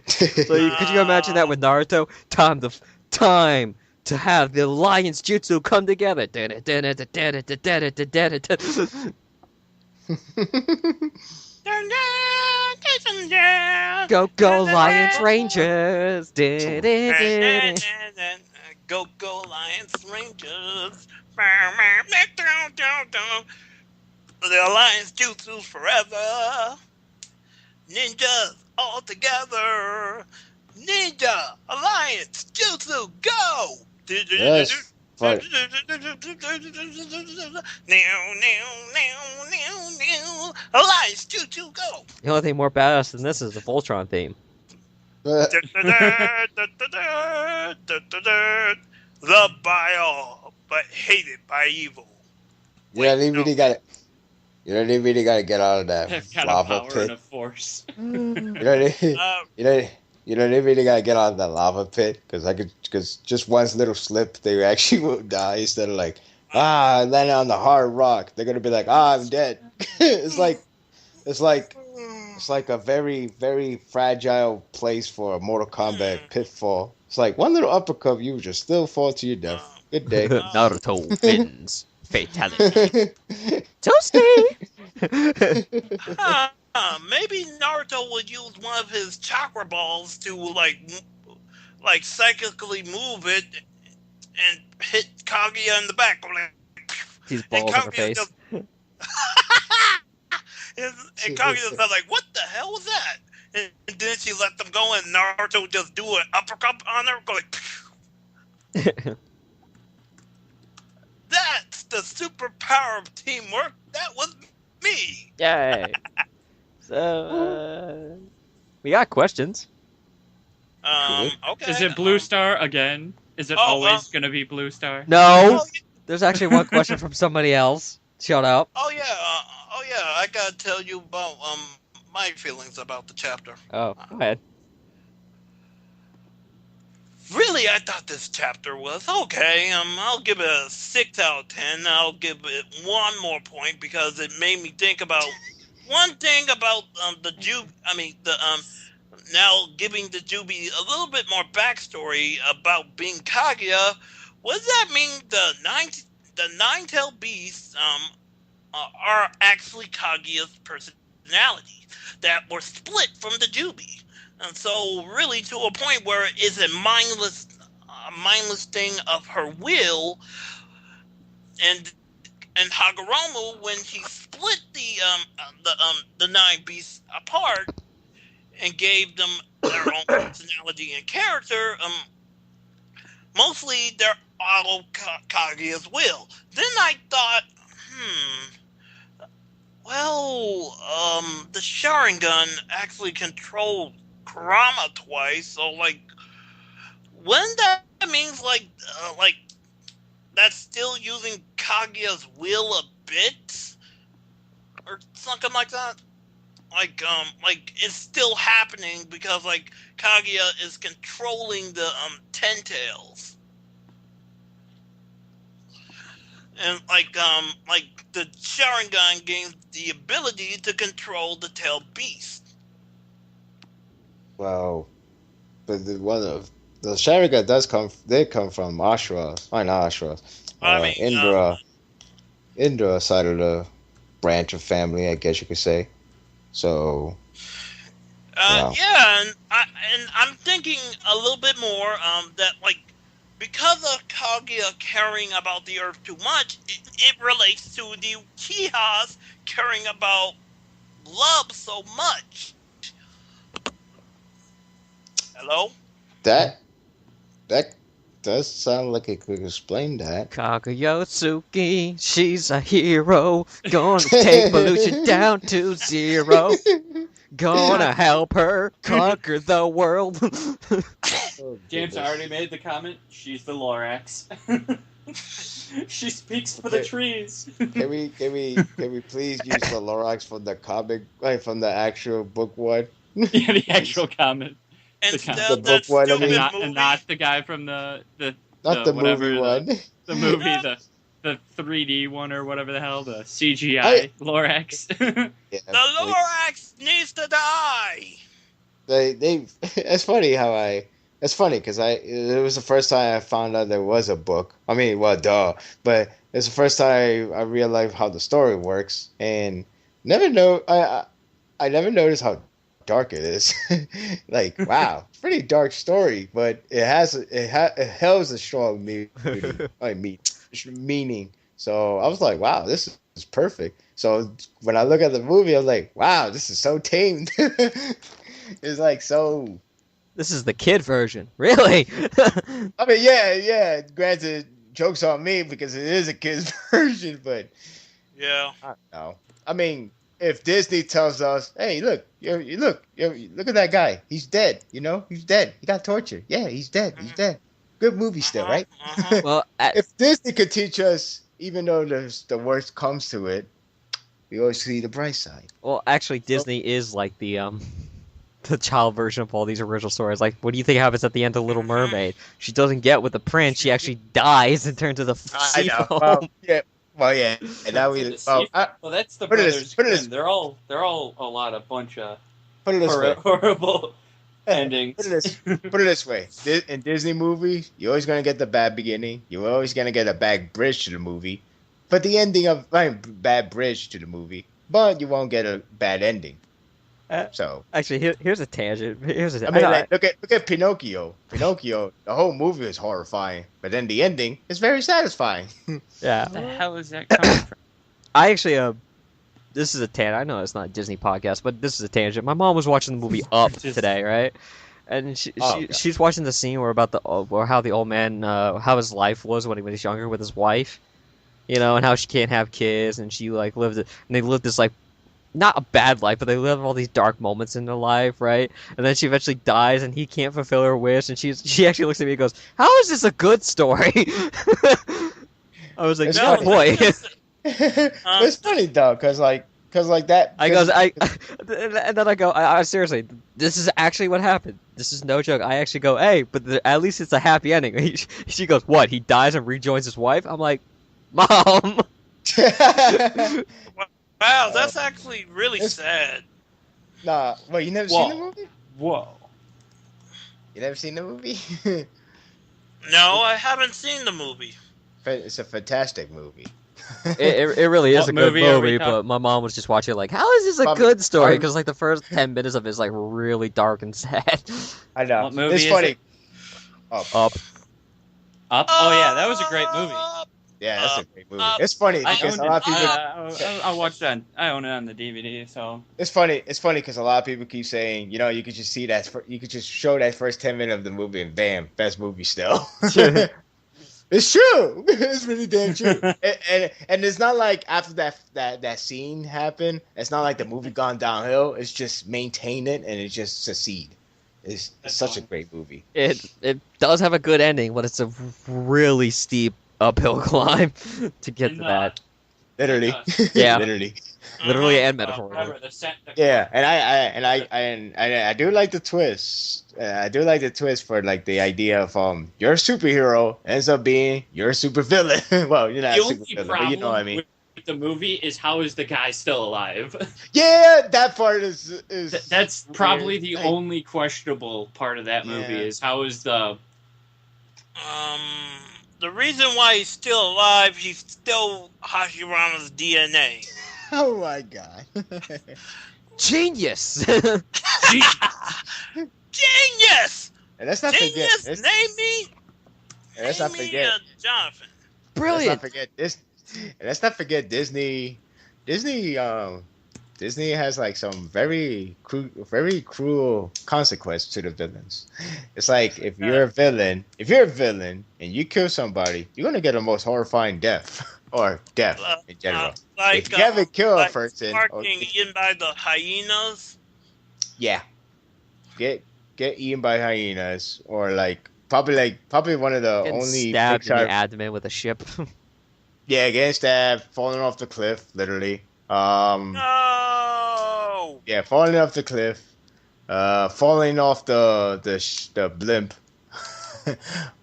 So could you imagine that with Naruto? Time to have the Alliance Jutsu come together. Go Alliance Rangers! Go Alliance Rangers! The Alliance Jutsu's forever! Ninjas all together! Ninja Alliance Jutsu go! Yes. Right. Alliance Jutsu go! The only thing more badass than this is the Voltron theme. The by but hated by evil. You don't even really gotta get out of that lava power pit. And a force. You don't really gotta get out of that lava pit because just one little slip, they actually will die instead of like landing on the hard rock. They're gonna be like, I'm dead. It's like a very, very fragile place for a Mortal Kombat pitfall. It's like one little uppercut, you just still fall to your death. Good day. Naruto wins. Fatality. Toasty! Maybe Naruto would use one of his chakra balls to like psychically move it and hit Kaguya in the back. These balls in her face. And Kaguya's like, what the hell was that? And then she let them go, and Naruto just do an uppercut on her, go like. That's the superpower of teamwork. That was me. Yay! So we got questions. Okay. Is it Blue Star again? Is it always gonna be Blue Star? No! There's actually one question from somebody else. Shut up. Oh yeah, I gotta tell you about my feelings about the chapter. Oh, go ahead. Really, I thought this chapter was okay. I'll give it a 6 out of 10. I'll give it one more point because it made me think about one thing about now giving the Jubi a little bit more backstory about being Kaguya. What does that mean? The nine-tailed beasts are actually Kaguya's personalities that were split from the Jubi. And so, really, to a point where it's a mindless thing of her will, and Hagoromo, when she split the nine beasts apart and gave them their own personality and character, mostly they're all Kaguya's will. Then I thought, the Sharingan actually controlled Kurama twice, so wouldn't that means that's still using Kaguya's will a bit, or something like that. It's still happening because Kaguya is controlling the Ten Tails, and the Sharingan gains the ability to control the tailed beast. Well, but the Sharingan does come. They come from Ashura. Not Ashura. Indra side of the branch of family, I guess you could say. So. Yeah, and I'm thinking a little bit more that because of Kaguya caring about the Earth too much, it relates to the Uchihas caring about love so much. Hello? That does sound like it could explain that. Kaguyotsuki, she's a hero. Gonna take pollution down to 0. Gonna help her conquer the world. James already made the comment. She's the Lorax. She speaks for the trees. Can we please use the Lorax from the comic, from the actual book one? Yeah, the actual comment. The book one, and not the guy from the movie one. The movie, the 3D one or whatever the hell, the CGI Lorax. Yeah, the Lorax needs to die. It's funny it's funny because it was the first time I found out there was a book. I mean, well, duh, but it's the first time I realized how the story works, and I never noticed how dark it is. Wow, pretty dark story, but it has a strong meaning. So I was like, wow, this is perfect. So when I look at the movie, I'm like, wow, this is so tamed. It's so. This is the kid version, really. I mean, yeah. Granted, jokes on me because it is a kid's version, but yeah, I don't know. I mean, if Disney tells us, "Hey, look at that guy. He's dead. He's dead. He got tortured. Yeah, he's dead. He's dead. Good movie still, right?" Well, if Disney could teach us, even though the worst comes to it, we always see the bright side. Well, actually, Disney is like the child version of all these original stories. What do you think happens at the end of Little Mermaid? She doesn't get with the prince. She actually dies and turns to the sea foam. Well, yeah. And now that's the brothers. They're all a bunch of horrible endings. Put it this way: in Disney movies, you're always gonna get the bad beginning. You're always gonna get a bad bridge to the movie, but the ending of bad bridge to the movie, but you won't get a bad ending. So actually, here's a tangent. Look at Pinocchio. Pinocchio, the whole movie is horrifying, but then the ending is very satisfying. Yeah. Where the hell is that coming from? I actually this is a tangent. I know it's not a Disney podcast, but this is a tangent. My mom was watching the movie Up today, right? And she's watching the scene where how the old man how his life was when he was younger with his wife, and how she can't have kids, and she they lived this not a bad life, but they live all these dark moments in their life, right? And then she eventually dies, and he can't fulfill her wish, and she actually looks at me and goes, "How is this a good story?" I was like, It's "No funny. boy." It's funny though, cause like that. I goes, and then I go, I seriously, this is actually what happened. This is no joke. I actually go, hey, but at least it's a happy ending. She goes, what? He dies and rejoins his wife? I'm like, Mom. Wow, that's actually really sad. Nah, wait, you never seen the movie? Whoa. You never seen the movie? No, I haven't seen the movie. It's a fantastic movie. It really is What a good movie are we movie, talking- but my mom was just watching it like, how is this a Mom, good story? I'm- Because like the first 10 minutes of it is like really dark and sad. I know. What movie it's is funny. it? Up. Up. Up? Oh yeah, that was a great movie. Yeah, that's a great movie. Up. It's funny I because own a lot of it. people. I watched that. I own it on the DVD. So It's funny. It's funny because a lot of people keep saying, you know, you could just see that. You could just show that first 10 minutes of the movie, and bam, best movie still. It's true. It's really damn true. And it's not like after that scene happened, it's not like the movie gone downhill. It's just maintain it and it just succeed. It's such a great movie. It does have a good ending, but it's a really steep uphill climb to get to that. Literally. Yeah. Literally. And metaphorically. Remember the Yeah, and I do like the twist. I do like the twist for like the idea of your superhero ends up being your supervillain. Well, you're not The a only supervillain, but problem you know what I mean. with the movie is how is the guy still alive? Yeah, that part is That's probably the Like, only questionable part of that movie Yeah. is how is the The reason why he's still alive, he's still Hashirama's DNA. Oh my god. Genius! Genius! And let's not forget. Genius! Name me! And let's not Name me, forget. Jonathan. Brilliant! Let's not forget this. And let's not forget Disney. Disney has like some very cruel consequence to the villains. It's like if you're a villain and you kill somebody, you're gonna get a most horrifying death or death in general. If you haven't killed a person, Being eaten by the hyenas. yeah, get eaten by hyenas or probably one of the Getting only stabbed in Pixar- the abdomen with a ship. yeah, getting stabbed, falling off the cliff, literally. No! Yeah, falling off the cliff, falling off the blimp,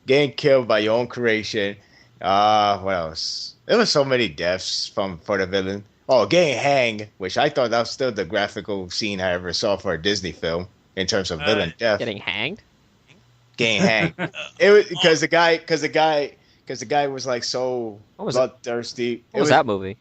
getting killed by your own creation. What else? There was so many deaths for the villain. Oh, getting hanged, which I thought that was still the graphical scene I ever saw for a Disney film in terms of villain death. Getting hanged? Getting hanged. It was because the guy was like so What was it? bloodthirsty. What was that movie?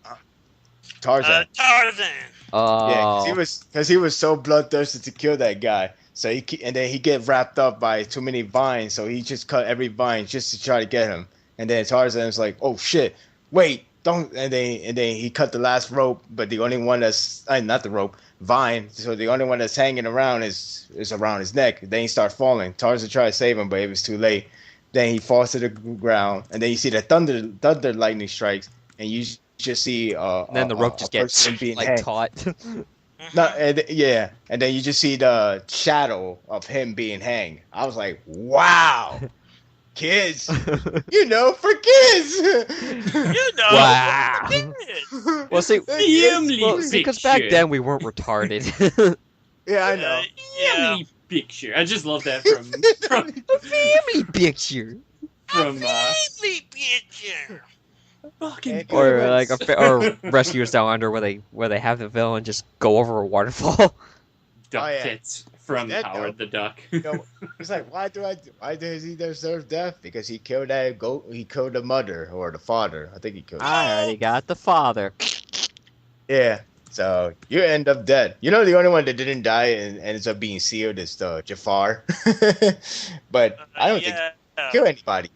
Tarzan. Tarzan. Oh. Yeah, because he was so bloodthirsty to kill that guy. So and then he get wrapped up by too many vines, so he just cut every vine just to try to get him. And then Tarzan's like, "Oh shit, wait, don't!" And then he cut the last rope, but the only one that's not the rope, vine. So the only one that's hanging around is around his neck. Then he starts falling. Tarzan tried to save him, but it was too late. Then he falls to the ground, and then you see the thunder lightning strikes, and you just see And then the rope just gets being like hanged. taut. No, and then you just see the shadow of him being hanged. I was like, wow, kids, for kids. Wow. Kids. Well, see, Family because back picture. then we weren't retarded. Yeah, I know. Yeah. Family picture. I just love that from Family picture. Family picture. fucking Or like or Rescuers Down Under, where they have the villain just go over a waterfall. duck Oh, yeah. tits from That Howard the Duck. It's like, why does he deserve death? Because he killed that goat. He killed the mother or the father. I think he killed. I already got the father. Yeah. So you end up dead. You know, the only one that didn't die and ends up being sealed is the Jafar. But I don't think you kill anybody.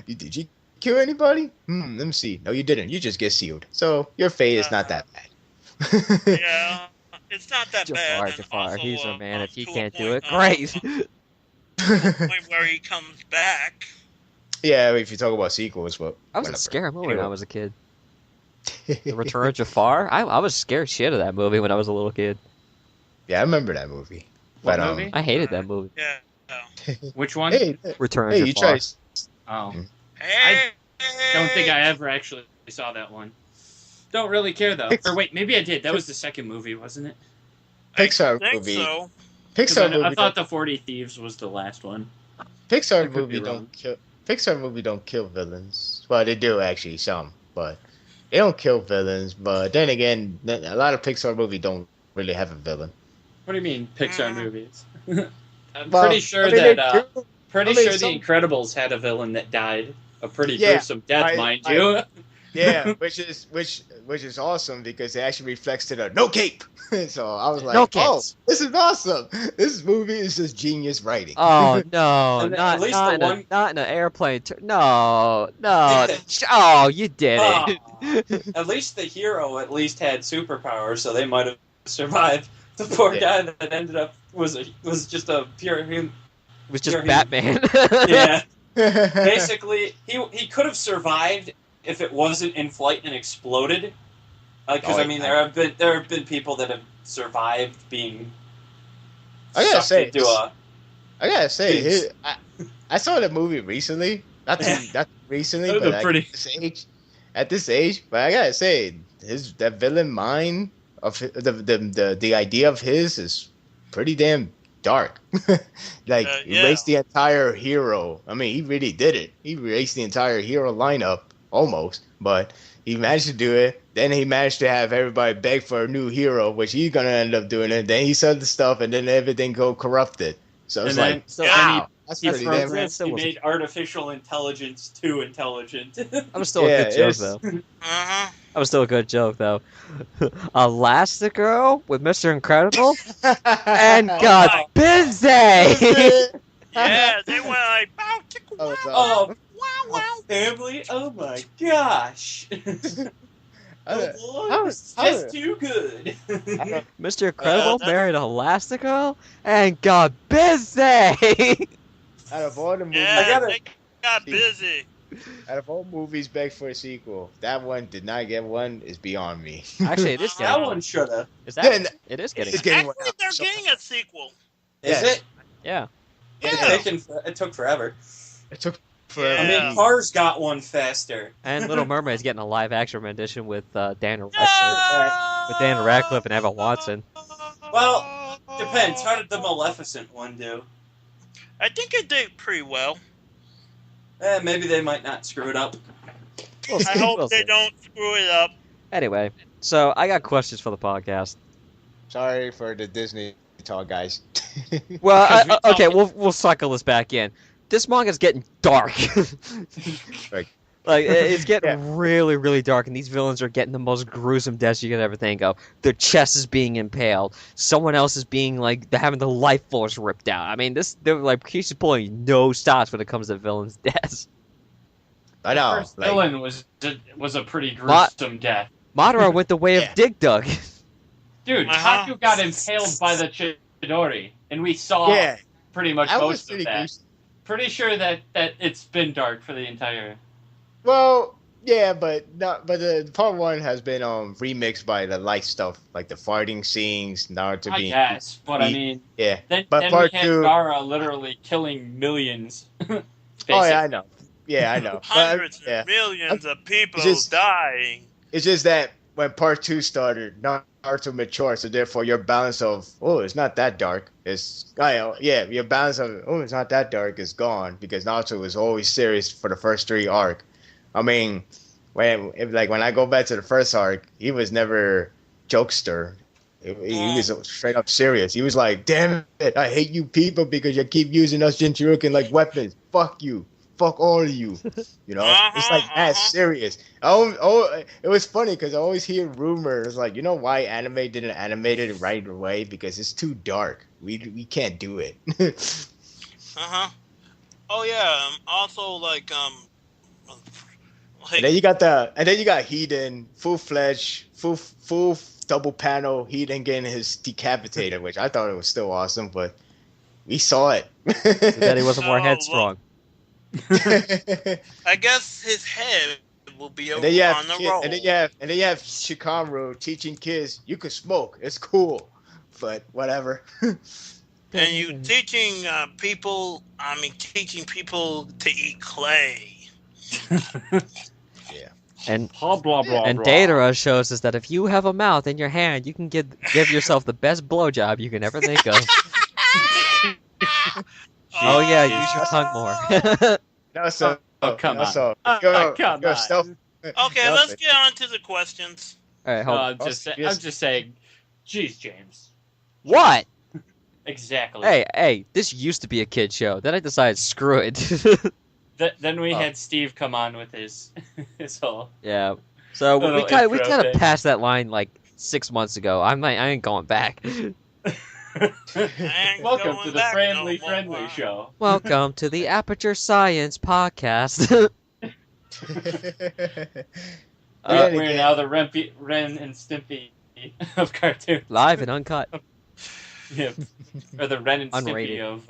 Did you kill anybody? Let me see. No, you didn't. You just get sealed. So your fate is not that bad. Yeah, it's not that bad. and Jafar, also, he's a man. If he to a can't do it, point, great. point where he comes back. Yeah, if you talk about sequels, but I was a whatever. scary movie when I was a kid. The Return of Jafar. I was scared shit of that movie when I was a little kid. Yeah, I remember that movie. What But movie? I hated that movie. Yeah. Which one? hey, Return of hey, you Jafar. try. Oh, Hey. don't think I ever actually saw that one. Don't really care though. Or wait, maybe I did. That was the second movie, wasn't it? Pixar I think movie. so. 'Cause Pixar movie. I thought the 40 Thieves was the last one. Pixar I could be movie wrong. don't kill. Pixar movie don't kill villains. Well, they do actually some, but they don't kill villains. But then again, a lot of Pixar movie don't really have a villain. What do you mean Pixar movies? I'm Well, pretty sure I mean, that they do- pretty I mean, sure some- The Incredibles had a villain that died a pretty Yeah, gruesome death, I- mind I- you. Yeah, which is awesome because it actually reflects to the no cape. So I was like, No oh, capes. this is awesome. This movie is just genius writing. Oh no, And not at least not, the in one- a, not in an airplane. No. Oh, you did it. At least the hero at least had superpowers, so they might have survived. The poor guy that ended up was just a pure human. It was just You're- Batman. Yeah, basically, he could have survived if it wasn't in flight and exploded. Because Oh, I mean, yeah. there have been people that have survived being I gotta sucked say, into a. I gotta say, Jeez. I saw the movie recently. Not recently, That was but a like, pretty- at this age. But I gotta say, that villain mind of the idea of his is pretty damn dark. Like he Yeah. erased the entire hero. I mean, he really did it. He erased the entire hero lineup almost, but he managed to do it. Then he managed to have everybody beg for a new hero, which he's gonna end up doing it. Then he said the stuff, and then everything go corrupted. So it's And then- like, So, wow, that's He pretty damn. programmed, Still he was- made artificial intelligence too intelligent. that was still a Yeah, good joke it's- though. Uh-huh. That was still a good joke though. Elastigirl with Mr. Incredible and Oh got my- busy. Yeah, they went like, bow, tickle, Oh, wow, it's Oh, wow, wow. family! Oh my gosh! I- It's how- just too good. Mr. Incredible that's- married Elastigirl and got busy. Out of all the movies, Yeah, gotta- they got busy. out of all movies begged for a sequel, that one did not get one. Is beyond me. Actually, it is that getting one should have. Is Yeah, that? It is getting. It's getting one Actually, out. they're So- getting a sequel. Is Yes. it? Yeah. Yeah. It took forever. It took forever. I Yeah. mean, Cars got one faster. And Little Mermaid's getting a live action rendition with Dan Radcliffe. No! With Dan Radcliffe and Emma Watson. Well, depends. How did the Maleficent one do? I think it did pretty well. Maybe they might not screw it up. We'll I see, hope we'll they see. don't screw it up. Anyway, so I got questions for the podcast. Sorry for the Disney talk, guys. Well, Because we okay, talked- we'll cycle this back in. This manga's getting dark. Right. Like it's getting Yeah. really, really dark, and these villains are getting the most gruesome deaths you could ever think of. Their chest is being impaled. Someone else is being like they're having the life force ripped out. I mean, they're like he's pulling no stops when it comes to villains' deaths. I know. First Like, villain was a pretty gruesome death. Madara went the way Yeah. of Dig Dug. Dude, Uh-huh. Taku got impaled by the Chidori, and we saw yeah, pretty much that was most of pretty that. gruesome. Pretty sure that it's been dark for the entire. Well, yeah, but not. But the part one has been remixed by the light stuff, like the farting scenes, Naruto I being. guess, but I he- mean, Yeah. then, But then part we had two- Gaara literally killing millions. Oh yeah, I know. Yeah, I know. But, Hundreds yeah. of millions of people just- dying. It's just that when part two started, Naruto matured, so therefore your balance of it's not that dark. Your balance of it's not that dark is gone because Naruto was always serious for the first three arc. I mean, when I go back to the first arc, he was never jokester. He was straight up serious. He was like, "Damn it, I hate you people because you keep using us Jinchurukin like weapons. Fuck you." Fuck all of you, you know. It's like as serious. It was funny because I always hear rumors like, why anime didn't animate it right away because it's too dark. We can't do it. Uh-huh. Oh yeah. Also like And then you got Hedon, full-fledged, full double panel Hedon getting his decapitated, which I thought it was still awesome, but we saw it. That he wasn't more Oh, headstrong. I guess his head will be And then you have on the roll. and then you have Shikamaru teaching kids you can smoke. It's cool, but whatever. And you teaching people to eat clay. Yeah. And Blah blah blah. and blah. Datara shows us that if you have a mouth in your hand, you can give yourself the best blowjob you can ever think of. Oh yeah, use your tongue more. No, so. Come no, on. So, Come you're on. self- Okay, no, let's get on to the questions. All right, No, hold on. I'm just saying. Jeez, James. What? Exactly. Hey, this used to be a kid show. Then I decided, screw it. Then we Oh. had Steve come on with his whole. Yeah. So we Little kind intro of thing. passed that line like 6 months ago. I ain't going back. Welcome going to the back friendly no more. show. Welcome to the Aperture Science podcast. We're now the Ren and Stimpy of cartoons. Live and uncut. Yep. Or the Ren and Unrated. Stimpy of.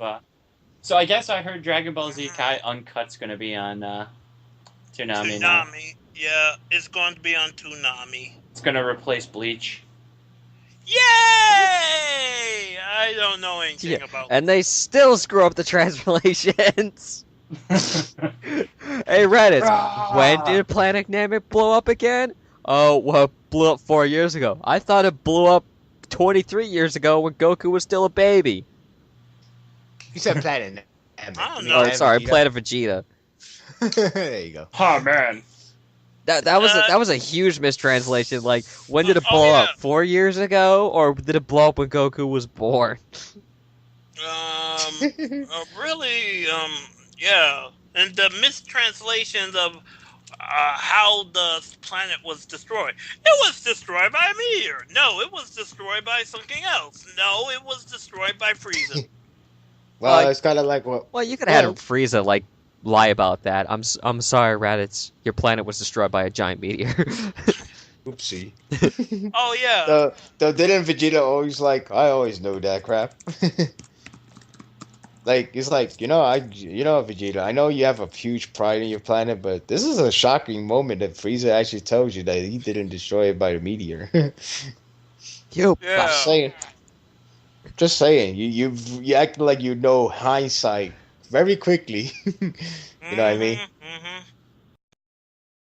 So I guess I heard Dragon Ball Z Kai Uncut's gonna be on Toonami now. Toonami. Yeah, it's going to be on Toonami. It's gonna replace Bleach. Yay! I don't know anything Yeah, about and they still screw up the translations. Hey Reddit, when did Planet Namek blow up again? Oh, well, it blew up 4 years ago. I thought it blew up 23 years ago when Goku was still a baby. You said Planet. I don't know. Oh, sorry, Planet Vegeta. There you go. Oh man. That was a huge mistranslation. Like, when did it blow yeah. up? 4 years ago, or did it blow up when Goku was born? Really, yeah. And the mistranslations of how the planet was destroyed. It was destroyed by a meteor. No, it was destroyed by something else. No, it was destroyed by Frieza. Well, Like- it's kind of like what. Well, you could have had Frieza like lie about that. I'm sorry, Raditz. Your planet was destroyed by a giant meteor. Oopsie. Oh yeah. Though didn't Vegeta always like? I always know that crap. Like it's like Vegeta. I know you have a huge pride in your planet, but this is a shocking moment that Frieza actually tells you that he didn't destroy it by the meteor. You Yeah. Just saying. You act like you know hindsight very quickly. You know what I mean? Mm-hmm.